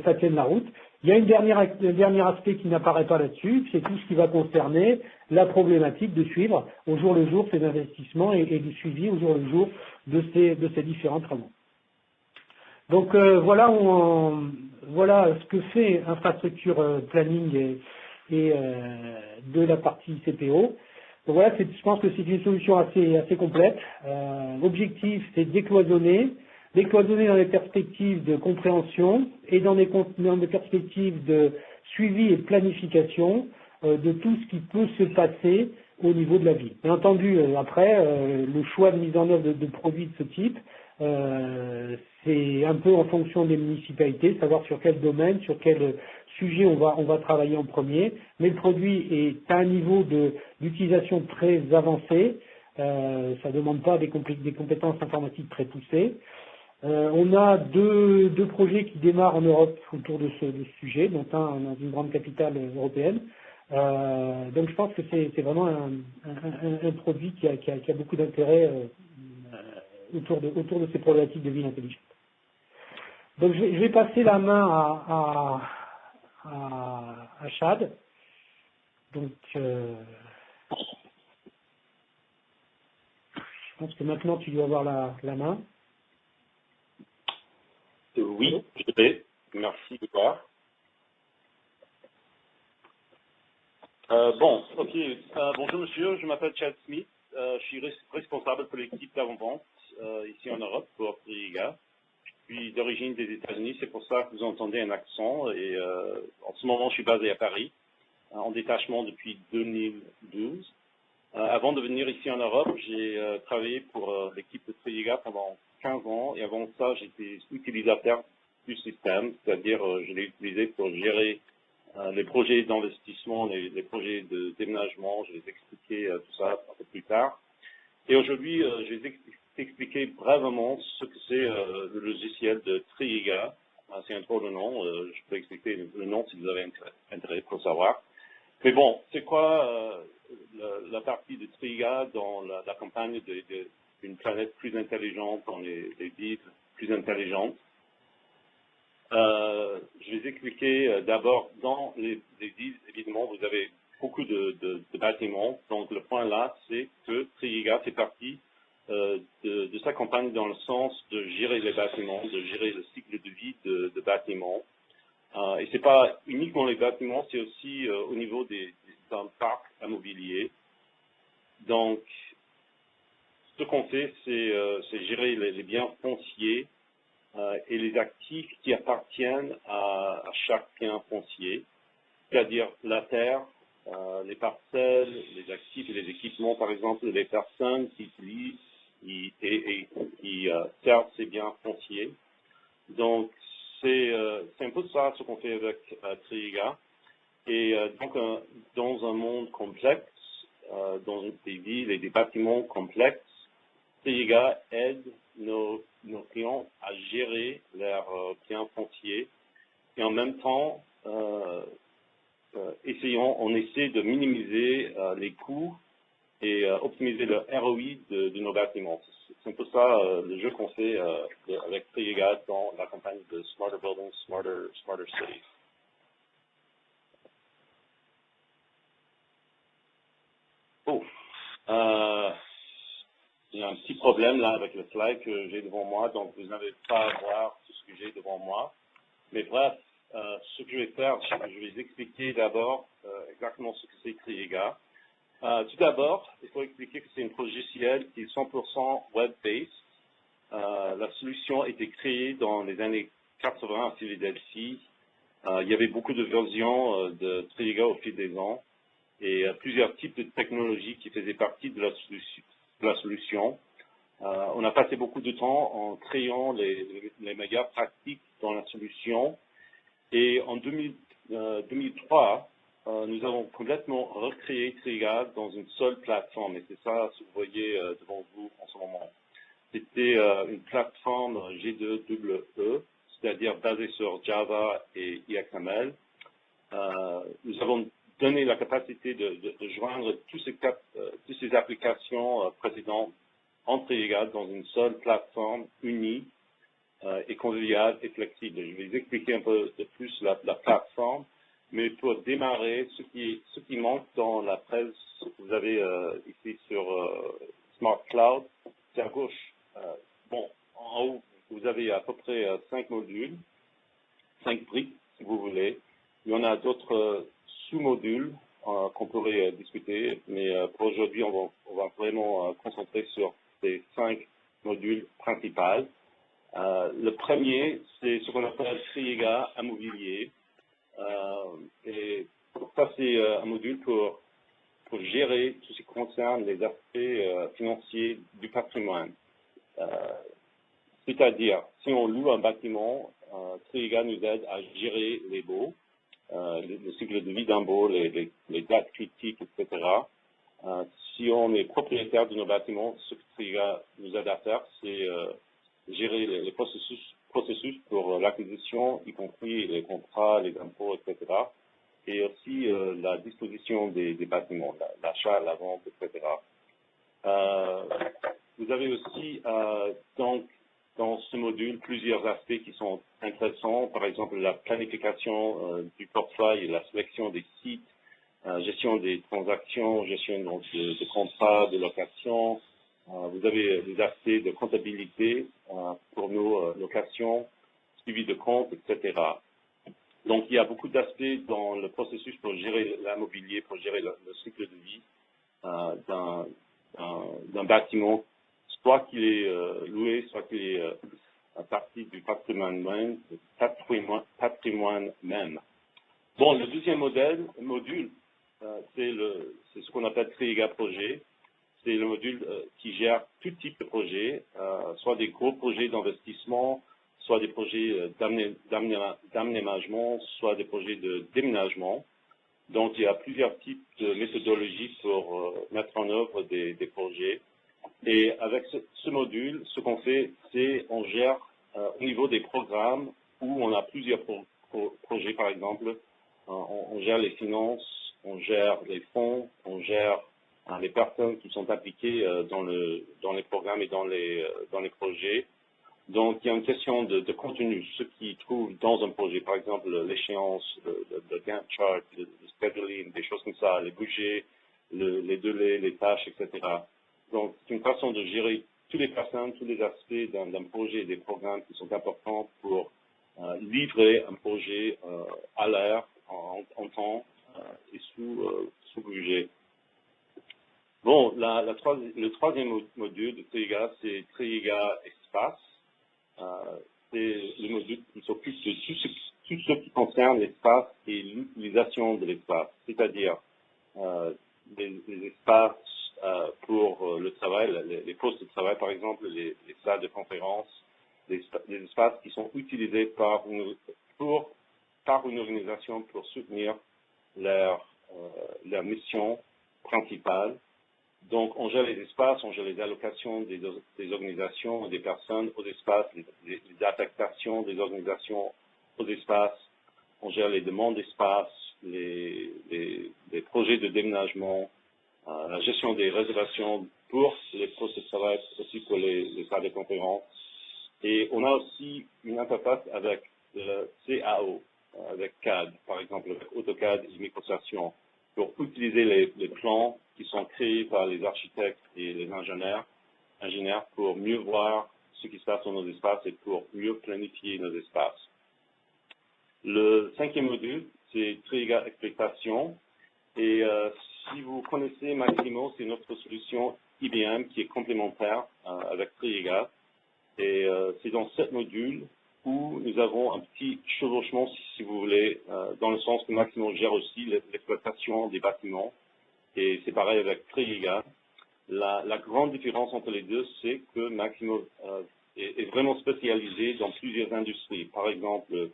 ça tienne la route. Il y a un dernier aspect qui n'apparaît pas là-dessus, c'est tout ce qui va concerner la problématique de suivre au jour le jour ces investissements et du suivi au jour le jour de ces différents travaux. Donc voilà ce que fait infrastructure planning et de la partie CPO. Donc voilà, je pense que c'est une solution assez complète. L'objectif, c'est de décloisonner dans les perspectives de compréhension et dans des perspectives de suivi et de planification de tout ce qui peut se passer au niveau de la ville. Bien entendu, après, le choix de mise en œuvre de produits de ce type, c'est un peu en fonction des municipalités, savoir sur quel domaine, sur quel sujet on va travailler en premier, mais le produit est à un niveau d'utilisation très avancé, ça ne demande pas des compétences informatiques très poussées. On a deux projets qui démarrent en Europe autour de ce sujet, dont un dans une grande capitale européenne. Donc je pense que c'est vraiment un produit qui a beaucoup d'intérêt autour de ces problématiques de ville intelligente. Donc je vais passer la main à Chad. Donc je pense que maintenant tu dois avoir la main. Oui, je vais. Merci de toi. Bonjour monsieur, je m'appelle Chad Smith. Je suis responsable pour l'équipe d'avant-vente ici en Europe pour Triega. Je suis d'origine des États-Unis, c'est pour ça que vous entendez un accent. Et en ce moment, je suis basé à Paris, en détachement depuis 2012. Avant de venir ici en Europe, j'ai travaillé pour l'équipe de Triega pendant 15 ans. Et avant ça, j'étais utilisateur du système, c'est-à-dire je l'ai utilisé pour gérer les projets d'investissement, les projets de déménagement. Je vais expliquer tout ça un peu plus tard. Et aujourd'hui, je vais expliquer brièvement ce que c'est le logiciel de Triega. C'est un drôle de nom. Je peux expliquer le nom si vous avez intérêt pour savoir. Mais bon, c'est quoi la partie de Triega dans la campagne d'une planète plus intelligente, dans les villes plus intelligentes? Je vais expliquer d'abord dans les villes, évidemment, vous avez beaucoup de bâtiments. Donc le point là, c'est que Triega fait partie de sa campagne dans le sens de gérer les bâtiments, de gérer le cycle de vie de bâtiments. Et c'est pas uniquement les bâtiments, c'est aussi au niveau d'un parc immobilier. Donc, ce qu'on fait, c'est gérer les biens fonciers et les actifs qui appartiennent à chaque bien foncier, c'est-à-dire la terre, les parcelles, les actifs et les équipements, par exemple, les personnes qui utilisent et qui servent ces biens fonciers. Donc, c'est un peu ça ce qu'on fait avec Triega. Et donc, dans un monde complexe, dans des villes et des bâtiments complexes, Triega aide nos clients à gérer leurs biens fonciers et en même temps, on essaie de minimiser les coûts et optimiser le ROI de nos bâtiments. c'est un peu ça le jeu qu'on fait avec Triega dans la campagne de Smarter Buildings, Smarter Cities. Oh, il y a un petit problème là avec le slide que j'ai devant moi, donc vous n'avez pas à voir tout ce que j'ai devant moi. Mais bref, ce que je vais faire, je vais expliquer d'abord exactement ce que c'est Triega. Tout d'abord, il faut expliquer que c'est un logiciel qui est 100% web-based. La solution a été créée dans les années 80 à Philadelphie. Il y avait beaucoup de versions de Triega au fil des ans et plusieurs types de technologies qui faisaient partie de la solution. On a passé beaucoup de temps en créant les meilleures pratiques dans la solution. Et en 2003, nous avons complètement recréé Triega dans une seule plateforme. Et c'est ça ce que vous voyez devant vous en ce moment. C'était une plateforme G2EE, c'est-à-dire basée sur Java et XML. Nous avons donné la capacité de joindre toutes ces applications précédentes en Triega dans une seule plateforme unie et conviviale et flexible. Je vais vous expliquer un peu de plus la plateforme, mais pour démarrer, ce qui manque dans la presse que vous avez ici sur Smart Cloud, c'est à gauche. Bon, en haut, vous avez à peu près 5 modules, 5 briques, si vous voulez. Il y en a d'autres sous-modules qu'on pourrait discuter, mais pour aujourd'hui, on va vraiment concentrer sur ces 5 modules principaux. Le premier, c'est ce qu'on appelle Triega Immobilier. Et ça, c'est un module pour gérer tout ce qui concerne les aspects financiers du patrimoine. C'est-à-dire, si on loue un bâtiment, Triega nous aide à gérer les baux, le cycle de vie d'un baux, les dates critiques, etc. Si on est propriétaire de nos bâtiments, ce que Triega nous aide à faire, c'est gérer les processus pour l'acquisition, y compris les contrats, les impôts, etc. Et aussi la disposition des bâtiments, l'achat, la vente, etc. Vous avez aussi donc dans ce module plusieurs aspects qui sont intéressants, par exemple la planification du portefeuille et la sélection des sites, gestion des transactions, gestion de contrats, de location. Vous avez des aspects de comptabilité pour nos locations, suivi de compte, etc. Donc, il y a beaucoup d'aspects dans le processus pour gérer l'immobilier, pour gérer le cycle de vie d'un bâtiment, soit qu'il est loué, soit qu'il est partie du patrimoine même. Bon, le deuxième module, c'est ce qu'on appelle Triega Projet. C'est le module qui gère tout type de projet, soit des gros projets d'investissement, soit des projets d'aménagement, soit des projets de déménagement. Donc, il y a plusieurs types de méthodologies pour mettre en œuvre des projets. Et avec ce module, ce qu'on fait, c'est on gère au niveau des programmes où on a plusieurs projets, par exemple, on gère les finances, on gère les fonds, on gère les personnes qui sont impliquées dans les programmes et dans les projets. Donc, il y a une question de contenu, ce qui trouve dans un projet, par exemple l'échéance, le Gantt chart, le scheduling, des choses comme ça, les budgets, les délais, les tâches, etc. Donc, c'est une façon de gérer toutes les personnes, tous les aspects d'un projet et des programmes qui sont importants pour livrer un projet à l'heure, en temps et sous budget. Bon, le troisième module de Triega, c'est Triega Espace. C'est le module qui s'occupe de tout ce qui concerne l'espace et l'utilisation de l'espace, c'est-à-dire les espaces pour le travail, les postes de travail, par exemple, les salles de conférence, les espaces qui sont utilisés par une organisation pour soutenir leur mission principale. Donc, on gère les espaces, on gère les allocations des organisations, des personnes aux espaces, les affectations des organisations aux espaces, on gère les demandes d'espace, les projets de déménagement, la gestion des réservations pour les postes de travail, aussi pour les salles de conférence. Et on a aussi une interface avec le CAO, avec CAD, par exemple, avec AutoCAD et Microstation, pour utiliser les plans qui sont créés par les architectes et les ingénieurs pour mieux voir ce qui se passe dans nos espaces et pour mieux planifier nos espaces. Le 5e module, c'est Triega Expectation. Et si vous connaissez Maximo, c'est notre solution IBM qui est complémentaire avec Triega. Et c'est dans 7 modules où nous avons un petit chevauchement, si vous voulez, dans le sens que Maximo gère aussi l'exploitation des bâtiments. Et c'est pareil avec Triega. La grande différence entre les deux, c'est que Maximo est vraiment spécialisé dans plusieurs industries. Par exemple,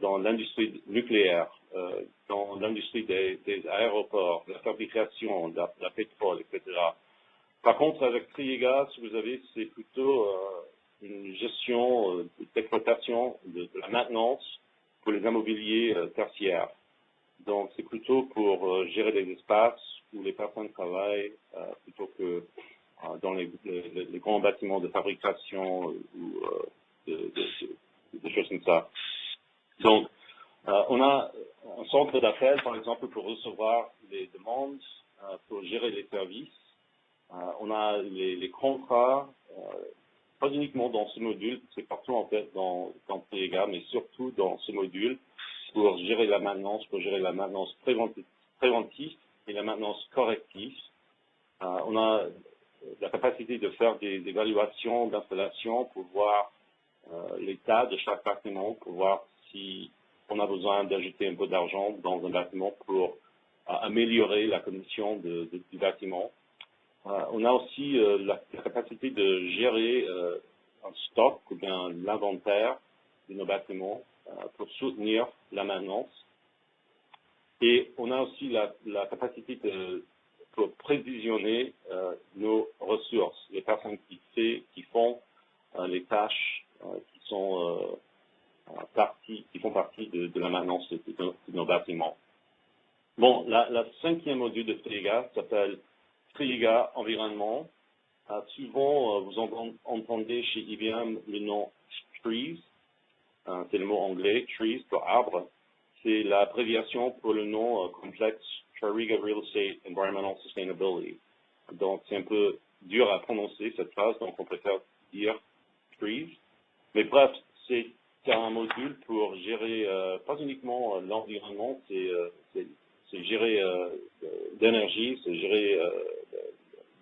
dans l'industrie nucléaire, dans l'industrie des aéroports, de la fabrication, de la pétrole, etc. Par contre, avec Triega, ce que vous avez, c'est plutôt une gestion d'exploitation de la maintenance pour les immobiliers tertiaires. Donc, c'est plutôt pour gérer les espaces où les personnes travaillent plutôt que dans les grands bâtiments de fabrication ou des choses comme ça. Donc, on a un centre d'appel, par exemple, pour recevoir les demandes, pour gérer les services. On a les contrats, pas uniquement dans ce module, c'est partout en fait dans Triega, mais surtout dans ce module pour gérer la maintenance, préventive et la maintenance corrective. On a la capacité de faire des évaluations d'installation pour voir l'état de chaque bâtiment, pour voir si on a besoin d'ajouter un peu d'argent dans un bâtiment pour améliorer la condition du bâtiment. On a aussi la capacité de gérer un stock ou bien l'inventaire de nos bâtiments pour soutenir la maintenance. Et on a aussi la capacité pour prévisionner nos ressources, les personnes qui font les tâches qui font partie de la maintenance de nos bâtiments. Bon, la 5e module de Triega s'appelle Triega Environnement. Souvent, vous entendez chez IBM le nom Trees. C'est le mot anglais, Trees, pour arbre. C'est l'abréviation pour le nom complexe Triega Real Estate Environmental Sustainability. Donc, c'est un peu dur à prononcer cette phrase, donc on préfère dire Trees. Mais bref, c'est un module pour gérer pas uniquement l'environnement, c'est gérer d'énergie, c'est gérer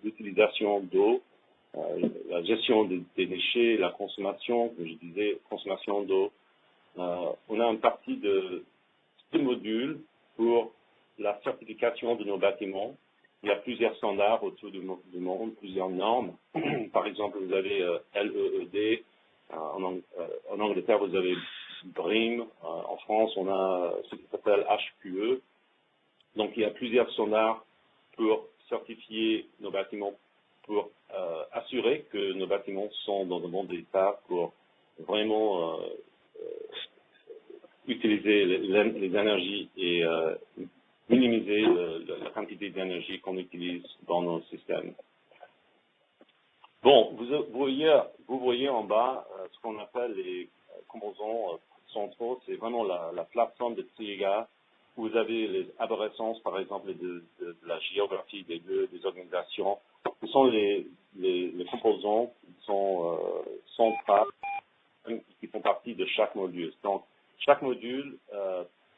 l'utilisation d'eau, la gestion des déchets, la consommation, comme je disais, consommation d'eau. On a une partie de ce module pour la certification de nos bâtiments. Il y a plusieurs standards autour du monde, plusieurs normes. Par exemple, vous avez LEED. En Angleterre, vous avez BREEAM. En France, on a ce qui s'appelle HQE. Donc, il y a plusieurs standards pour certifier nos bâtiments, pour assurer que nos bâtiments sont dans un bon état pour vraiment utiliser les énergies et minimiser la quantité d'énergie qu'on utilise dans nos systèmes. Bon, vous voyez en bas ce qu'on appelle les composants centraux. C'est vraiment la plateforme de Triega. Vous avez les arborescences, par exemple, de la géographie des lieux, des organisations. Ce sont les composants qui sont centrales, qui font partie de chaque module. Donc, chaque module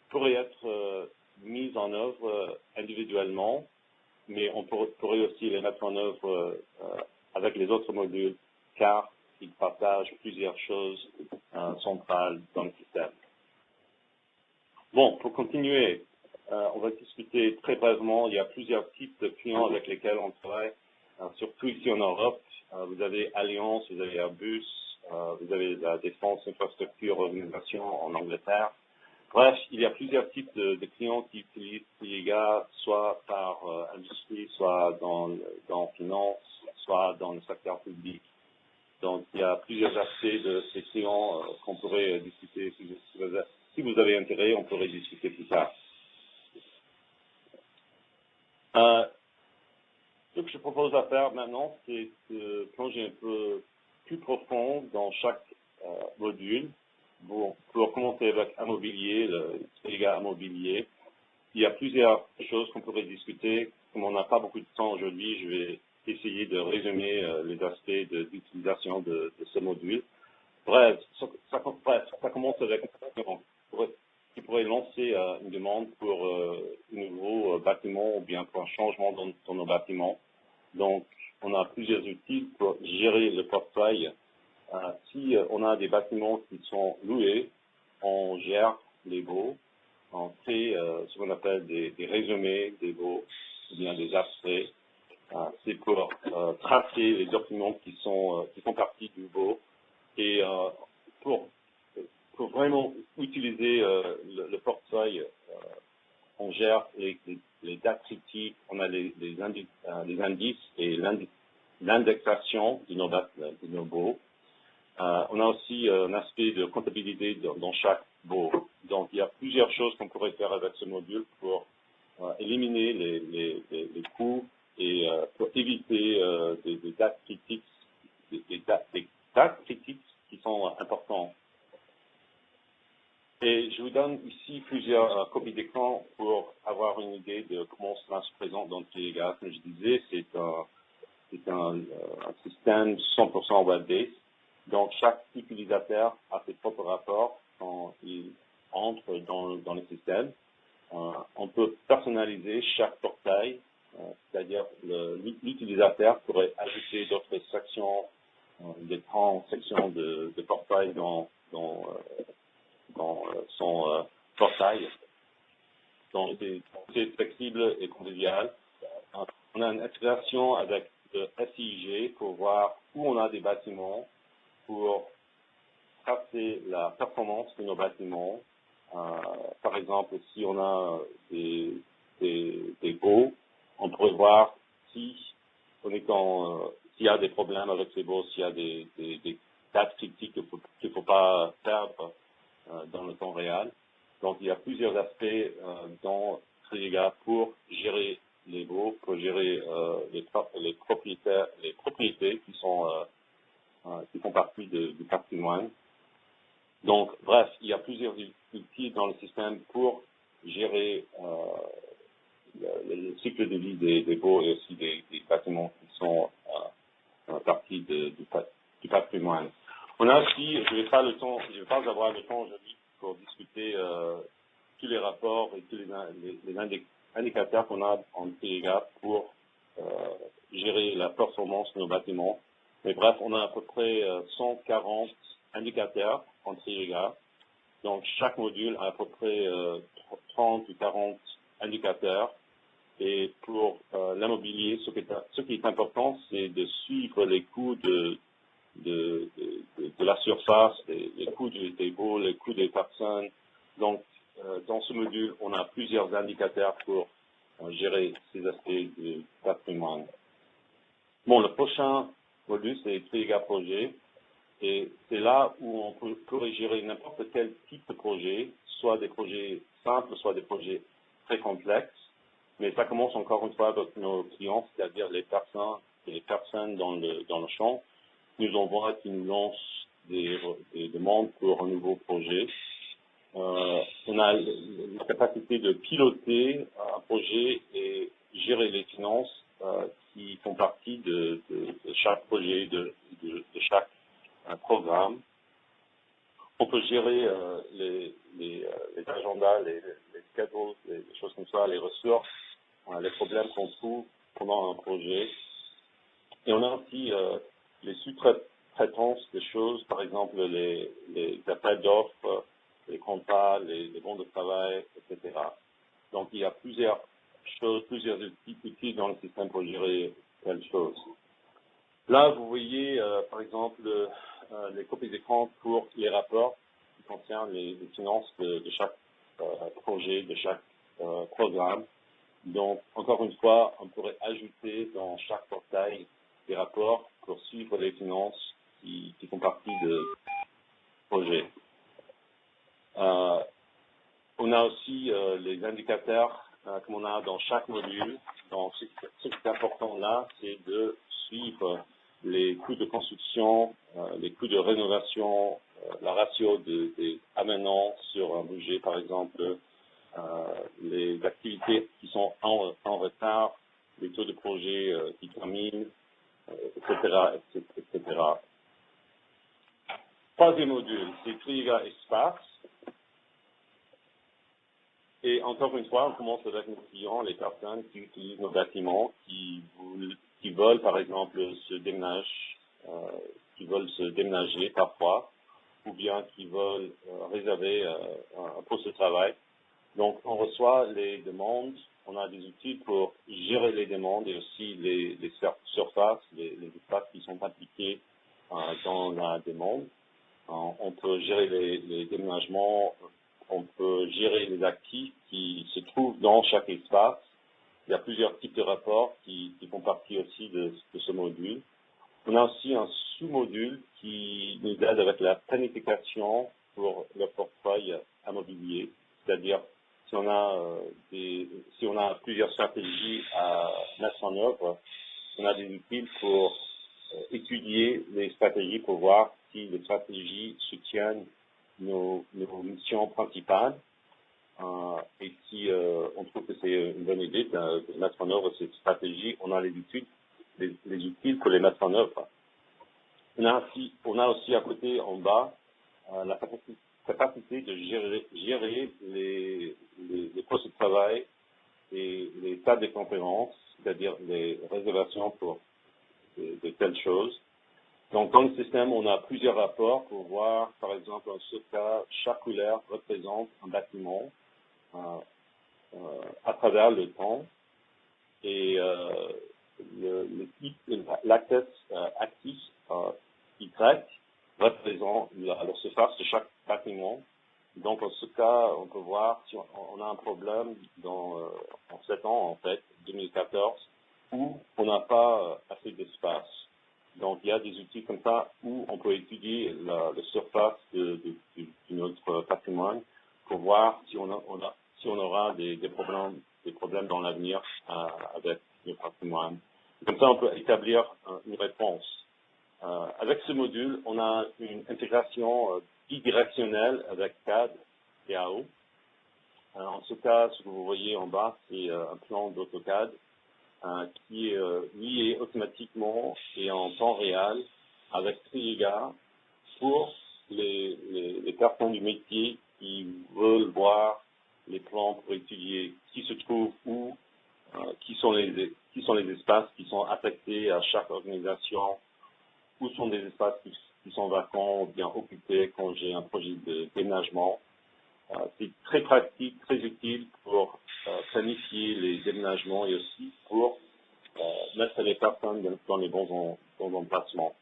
pourrait être mis en œuvre individuellement, mais on pourrait aussi les mettre en œuvre avec les autres modules, car ils partagent plusieurs choses centrales dans le système. Bon, pour continuer, on va discuter très brièvement. Il y a plusieurs types de clients avec lesquels on travaille, surtout ici en Europe. Vous avez Allianz, vous avez Airbus, vous avez la défense, infrastructure, organisation en Angleterre. Bref, il y a plusieurs types de clients qui utilisent Triega, soit par industrie, soit dans finance, soit dans le secteur public. Donc, il y a plusieurs aspects de ces clients qu'on pourrait discuter. Si vous avez intérêt, on pourrait discuter plus tard. Quelque que je propose à faire maintenant, c'est de plonger un peu plus profond dans chaque module. Pour commencer avec immobilier, le dégâts immobilier, il y a plusieurs choses qu'on pourrait discuter. Comme on n'a pas beaucoup de temps aujourd'hui, je vais essayer de résumer les aspects d'utilisation de ce module. Bref, ça commence avec qui pourrait lancer une demande pour un nouveau bâtiment ou bien pour un changement dans nos bâtiments. Donc, on a plusieurs outils pour gérer le portefeuille. Si on a des bâtiments qui sont loués, on gère les baux, on fait ce qu'on appelle des résumés des baux ou bien des abstraits. C'est pour tracer les documents qui font partie du baux et pour vraiment utiliser le portefeuille, on gère les dates critiques, on a les indices et l'indexation de nos baux. On a aussi un aspect de comptabilité dans chaque baux. Donc, il y a plusieurs choses qu'on pourrait faire avec ce module pour éliminer les coûts et pour éviter des dates critiques, des dates critiques qui sont importantes. Et je vous donne ici plusieurs copies d'écran pour avoir une idée de comment cela se présente dans TIGA. Comme je disais, c'est un système 100% web-based. Donc, chaque utilisateur a ses propres rapports quand il entre dans le système. On peut personnaliser chaque portail, c'est-à-dire l'utilisateur pourrait ajouter d'autres sections, des grandes sections de portail dans son portail. Donc, c'est flexible et convivial. On a une intégration avec le SIG pour voir où on a des bâtiments, pour tracer la performance de nos bâtiments. Par exemple, si on a des baux, on pourrait voir s'il y a des problèmes avec ces baux, s'il y a des dates critiques qu'il ne faut pas perdre dans le temps réel. Donc, il y a plusieurs aspects dans Triega pour gérer les baux, pour gérer les propriétés qui font partie du patrimoine. Donc, bref, il y a plusieurs outils dans le système pour gérer le cycle de vie des baux et aussi des bâtiments qui sont partie du patrimoine. On a aussi, je ne vais pas avoir le temps aujourd'hui pour discuter tous les rapports et tous les indicateurs qu'on a en TIGA pour gérer la performance de nos bâtiments. Mais bref, on a à peu près 140 indicateurs en TIGA. Donc, chaque module a à peu près 30 ou 40 indicateurs. Et pour l'immobilier, ce qui est important, c'est de suivre les coûts de la surface, les coûts des baux, les coûts des personnes. Donc, dans ce module, on a plusieurs indicateurs pour gérer ces aspects du patrimoine. Bon, le prochain module, c'est TIGA Projet. Et c'est là où on pourrait gérer n'importe quel type de projet, soit des projets simples, soit des projets très complexes. Mais ça commence encore une fois avec nos clients, c'est-à-dire les personnes dans le champ, nous envoient, qui nous lancent des demandes pour un nouveau projet. On a la capacité de piloter un projet et gérer les finances qui font partie de chaque projet, de chaque programme. On peut gérer les agendas, les schedules, les choses comme ça, les ressources, les problèmes qu'on trouve pendant un projet. Et on a aussi les sous-traitances de choses, par exemple les appels d'offres, les contrats, les bons de travail, etc. Donc il y a plusieurs choses, plusieurs outils dans le système pour gérer telle chose. Là, vous voyez, par exemple, les copies d'écran pour les rapports qui concernent les finances de chaque projet, de chaque programme. Donc, encore une fois, on pourrait ajouter dans chaque portail des rapports pour suivre les finances qui font partie de projet. On a aussi les indicateurs comme on a dans chaque module. Donc, ce qui est important là, c'est de suivre les coûts de construction, les coûts de rénovation, la ratio des amenants sur un budget, par exemple, les activités qui sont en retard, les taux de projet qui terminent, etc., etc. Troisième module, c'est Triega Espace. Et encore une fois, on commence avec nos clients, les personnes qui utilisent nos bâtiments, qui veulent, par exemple, qui veulent se déménager parfois, ou bien qui veulent réserver un poste de travail. Donc, on reçoit les demandes, on a des outils pour gérer les demandes et aussi les surfaces, les espaces qui sont impliqués dans la demande. On peut gérer les déménagements, on peut gérer les actifs qui se trouvent dans chaque espace. Il y a plusieurs types de rapports qui font partie aussi de ce module. On a aussi un sous-module qui nous aide avec la planification pour le portefeuille immobilier, c'est-à-dire si on a plusieurs stratégies à mettre en œuvre, on a des outils pour étudier les stratégies pour voir si les stratégies soutiennent nos missions principales. Et si on trouve que c'est une bonne idée de mettre en œuvre cette stratégie, on a les outils pour les mettre en œuvre. On a aussi à côté, en bas, la capacité de gérer les postes de travail et les salles de conférence, c'est-à-dire les réservations pour de telles choses. Donc, dans le système, on a plusieurs rapports pour voir, par exemple, dans ce cas, chaque couleur représente un bâtiment à travers le temps. Et l'access actif Y représente la surface de chaque bâtiment. Donc, en ce cas, on peut voir si on a un problème en 7 ans, en fait, 2014, où on n'a pas assez d'espace. Donc, il y a des outils comme ça où on peut étudier la surface de notre patrimoine pour voir si on aura des problèmes dans l'avenir avec le patrimoine. Comme ça, on peut établir une réponse. Avec ce module, on a une intégration bidirectionnelle avec CAD et AO. En ce cas, ce que vous voyez en bas, c'est un plan d'AutoCAD qui est lié automatiquement et en temps réel avec Triega pour les personnes du métier qui veulent voir les plans pour étudier qui se trouve où, qui sont les espaces qui sont affectés à chaque organisation, où sont des espaces qui sont vacants ou bien occupés quand j'ai un projet de déménagement. C'est très pratique, très utile pour planifier les déménagements et aussi pour mettre les personnes dans les bons emplacements.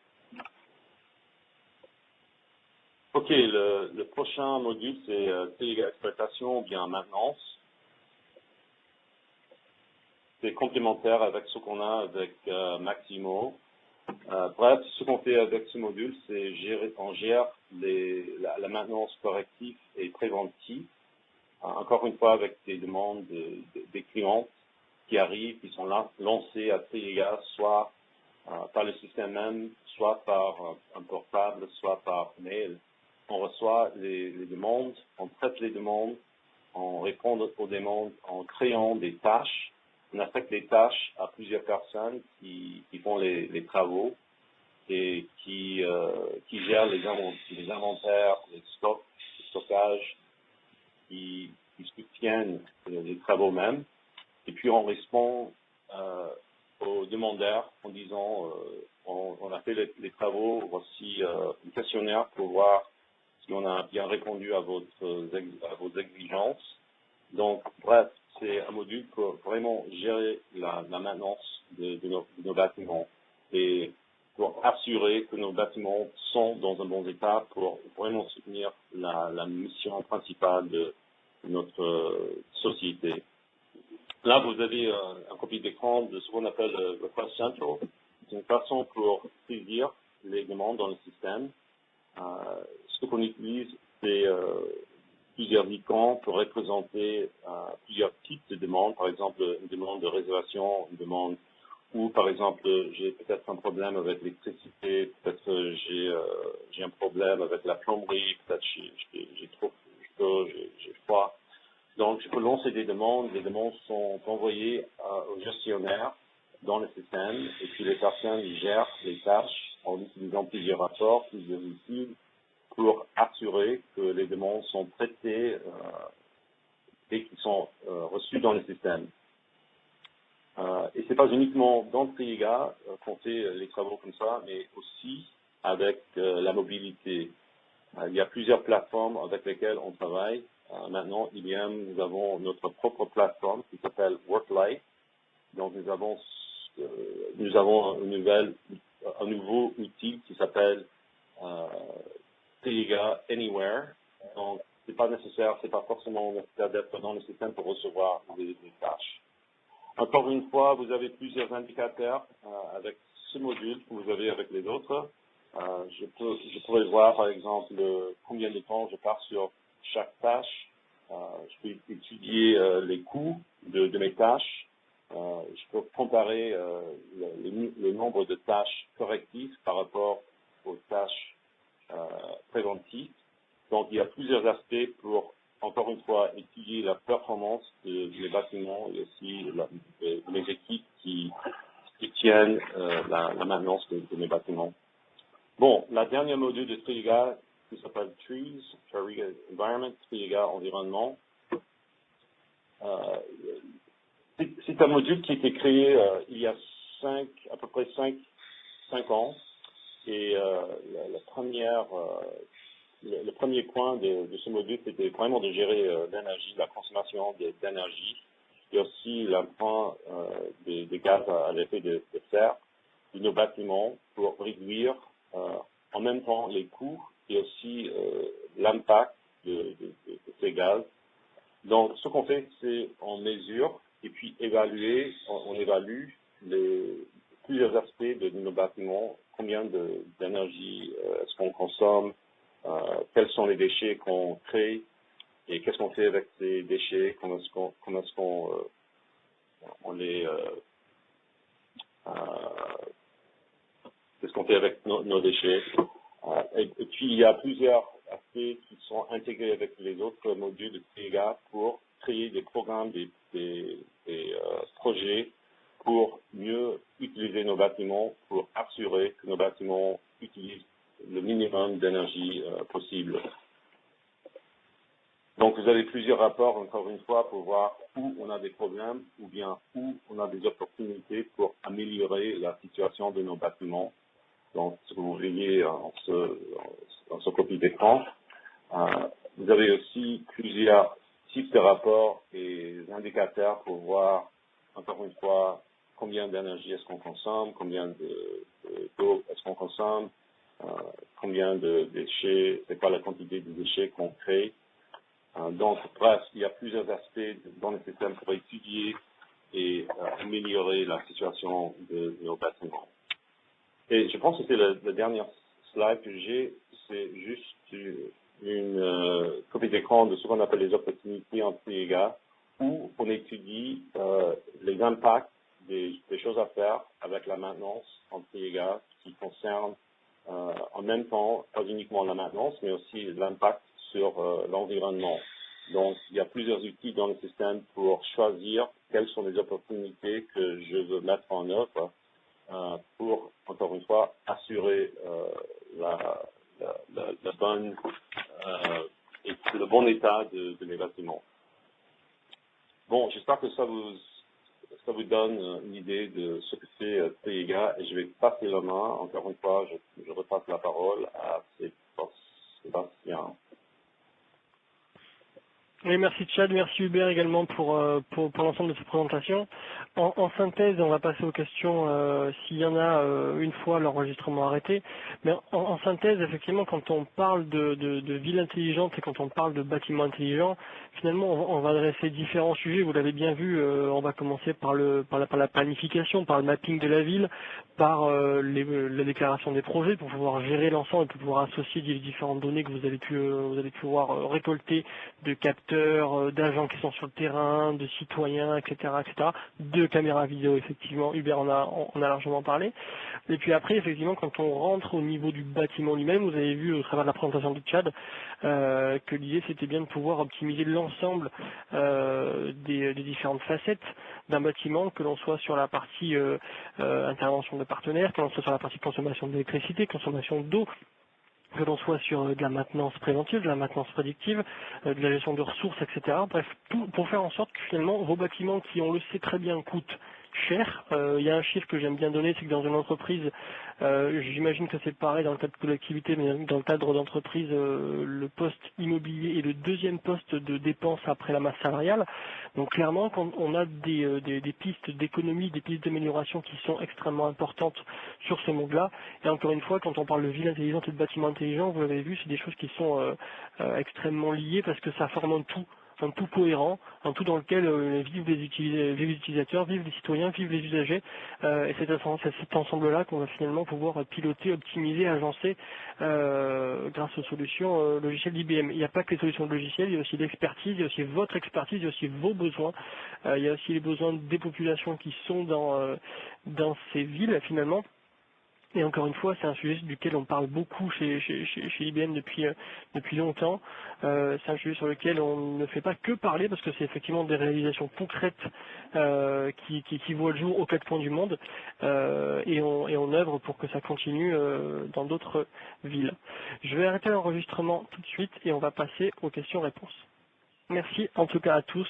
Ok, le prochain module, c'est exploitation ou bien maintenance. C'est complémentaire avec ce qu'on a avec Maximo. Bref, ce qu'on fait avec ce module, c'est on gère la maintenance corrective et préventive, encore une fois avec des demandes des clients qui arrivent, qui sont lancés à Triega, soit par le système même, soit par un portable, soit par mail. On reçoit les demandes, on traite les demandes, on répond aux demandes en créant des tâches. On affecte les tâches à plusieurs personnes qui font les travaux et qui gèrent les inventaires, les stocks, le stockage, qui soutiennent les travaux même. Et puis on répond aux demandeurs en disant on a fait les travaux, voici un questionnaire pour voir si on a bien répondu à vos exigences. Donc, bref, c'est un module pour vraiment gérer la maintenance de nos bâtiments et pour assurer que nos bâtiments sont dans un bon état pour vraiment soutenir la mission principale de notre société. Là, vous avez un copie d'écran de ce qu'on appelle le Request Central. C'est une façon pour saisir les demandes dans le système. Ce qu'on utilise, c'est plusieurs icônes pour représenter plusieurs types de demandes, par exemple une demande de réservation, une demande où, par exemple, j'ai peut-être un problème avec l'électricité, peut-être j'ai un problème avec la plomberie, peut-être j'ai trop chaud, j'ai froid. Donc, je peux lancer des demandes. Les demandes sont envoyées au gestionnaire dans le système, et puis les personnes gèrent les tâches en utilisant plusieurs rapports, plusieurs outils, pour assurer que les demandes sont traitées et qui sont reçues dans le système. Et c'est pas uniquement dans Triega qu'on fait les travaux comme ça, mais aussi avec la mobilité. Il y a plusieurs plateformes avec lesquelles on travaille. Maintenant, nous avons notre propre plateforme qui s'appelle WorkLife. Donc, nous avons un nouveau outil qui s'appelle Triega Anywhere. Donc, c'est pas forcément nécessaire d'être dans le système pour recevoir des tâches. Encore une fois, vous avez plusieurs indicateurs avec ce module que vous avez avec les autres. Je pourrais voir, par exemple, combien de temps je pars sur chaque tâche. Je peux étudier les coûts de mes tâches. Je peux comparer le nombre de tâches correctives par rapport aux tâches préventives. Donc, il y a plusieurs aspects pour, encore une fois, étudier la performance des bâtiments et aussi les équipes qui tiennent la maintenance de mes bâtiments. Bon, la dernière module de Triega qui s'appelle Trees, Triega Environment, Triega Environnement. C'est un module qui a été créé il y a à peu près 5 ans. Et le premier point de ce module, c'était vraiment de gérer l'énergie, la consommation d'énergie, et aussi l'empreinte des gaz à l'effet de serre de nos bâtiments pour réduire en même temps les coûts et aussi l'impact de ces gaz. Donc, ce qu'on fait, c'est on mesure et puis on évalue plusieurs aspects de nos bâtiments, combien d'énergie est-ce qu'on consomme, quels sont les déchets qu'on crée et qu'est-ce qu'on fait avec ces déchets, comment est-ce qu'on les qu'est-ce qu'on fait avec nos déchets. Et puis, il y a plusieurs aspects qui sont intégrés avec les autres modules de Triega pour créer des programmes, des projets pour mieux utiliser nos bâtiments, pour assurer que nos bâtiments utilisent le minimum d'énergie possible. Donc, vous avez plusieurs rapports, encore une fois, pour voir où on a des problèmes ou bien où on a des opportunités pour améliorer la situation de nos bâtiments. Donc, ce que vous voyez dans ce copie d'écran. Vous avez aussi plusieurs types de rapports et indicateurs pour voir, encore une fois, combien d'énergie est-ce qu'on consomme, combien d'eau est-ce qu'on consomme, combien de déchets, c'est quoi la quantité de déchets qu'on crée. Donc, bref, il y a plusieurs aspects dans le système pour étudier et améliorer la situation de nos bâtiments. Et je pense que c'est la dernière slide que j'ai, c'est juste une copie d'écran de ce qu'on appelle les opportunités en Triega, où on étudie les impacts des choses à faire avec la maintenance en Triega qui concerne en même temps, pas uniquement la maintenance, mais aussi l'impact sur l'environnement. Donc, il y a plusieurs outils dans le système pour choisir quelles sont les opportunités que je veux mettre en œuvre pour, encore une fois, assurer le bon état de mes bâtiments. Bon, j'espère que ça vous donne une idée de ce que c'est Triega et je vais passer la main. Encore une fois, je repasse la parole à Sébastien. Oui, merci Chad, merci Hubert également pour l'ensemble de cette présentation. En synthèse, on va passer aux questions s'il y en a une fois l'enregistrement arrêté. Mais en synthèse, effectivement, quand on parle de ville intelligente et quand on parle de bâtiments intelligents, finalement, on va adresser différents sujets. Vous l'avez bien vu, on va commencer par la planification, par le mapping de la ville, par la déclaration des projets pour pouvoir gérer l'ensemble et pour pouvoir associer les différentes données que vous allez pouvoir récolter de capteurs, d'agents qui sont sur le terrain, de citoyens, etc., etc., de caméras vidéo, effectivement. Hubert on a largement parlé. Et puis après, effectivement, quand on rentre au niveau du bâtiment lui-même, vous avez vu au travers de la présentation de Chad que l'idée c'était bien de pouvoir optimiser l'ensemble des différentes facettes d'un bâtiment, que l'on soit sur la partie intervention de partenaires, que l'on soit sur la partie consommation d'électricité, consommation d'eau, que l'on soit sur de la maintenance préventive, de la maintenance prédictive, de la gestion de ressources, etc. Bref, tout pour faire en sorte que finalement vos bâtiments qui, on le sait très bien, coûtent cher. Il y a un chiffre que j'aime bien donner, c'est que dans une entreprise, j'imagine que c'est pareil dans le cadre de collectivité, mais dans le cadre d'entreprise, le poste immobilier est le deuxième poste de dépense après la masse salariale. Donc clairement, quand on a des pistes d'économie, des pistes d'amélioration qui sont extrêmement importantes sur ce monde-là, et encore une fois, quand on parle de ville intelligente et de bâtiment intelligent, vous l'avez vu, c'est des choses qui sont extrêmement liées parce que ça forme un tout cohérent, un tout dans lequel vivent les utilisateurs, vivent les citoyens, vivent les usagers, et c'est cet ensemble-là qu'on va finalement pouvoir piloter, optimiser, agencer grâce aux solutions logicielles d'IBM. Il n'y a pas que les solutions logicielles, il y a aussi l'expertise, il y a aussi votre expertise, il y a aussi vos besoins, il y a aussi les besoins des populations qui sont dans ces villes finalement. Et encore une fois, c'est un sujet duquel on parle beaucoup chez IBM depuis longtemps. C'est un sujet sur lequel on ne fait pas que parler parce que c'est effectivement des réalisations concrètes qui voient le jour aux quatre coins du monde et on œuvre pour que ça continue dans d'autres villes. Je vais arrêter l'enregistrement tout de suite et on va passer aux questions-réponses. Merci en tout cas à tous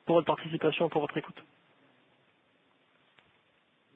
pour votre participation et pour votre écoute.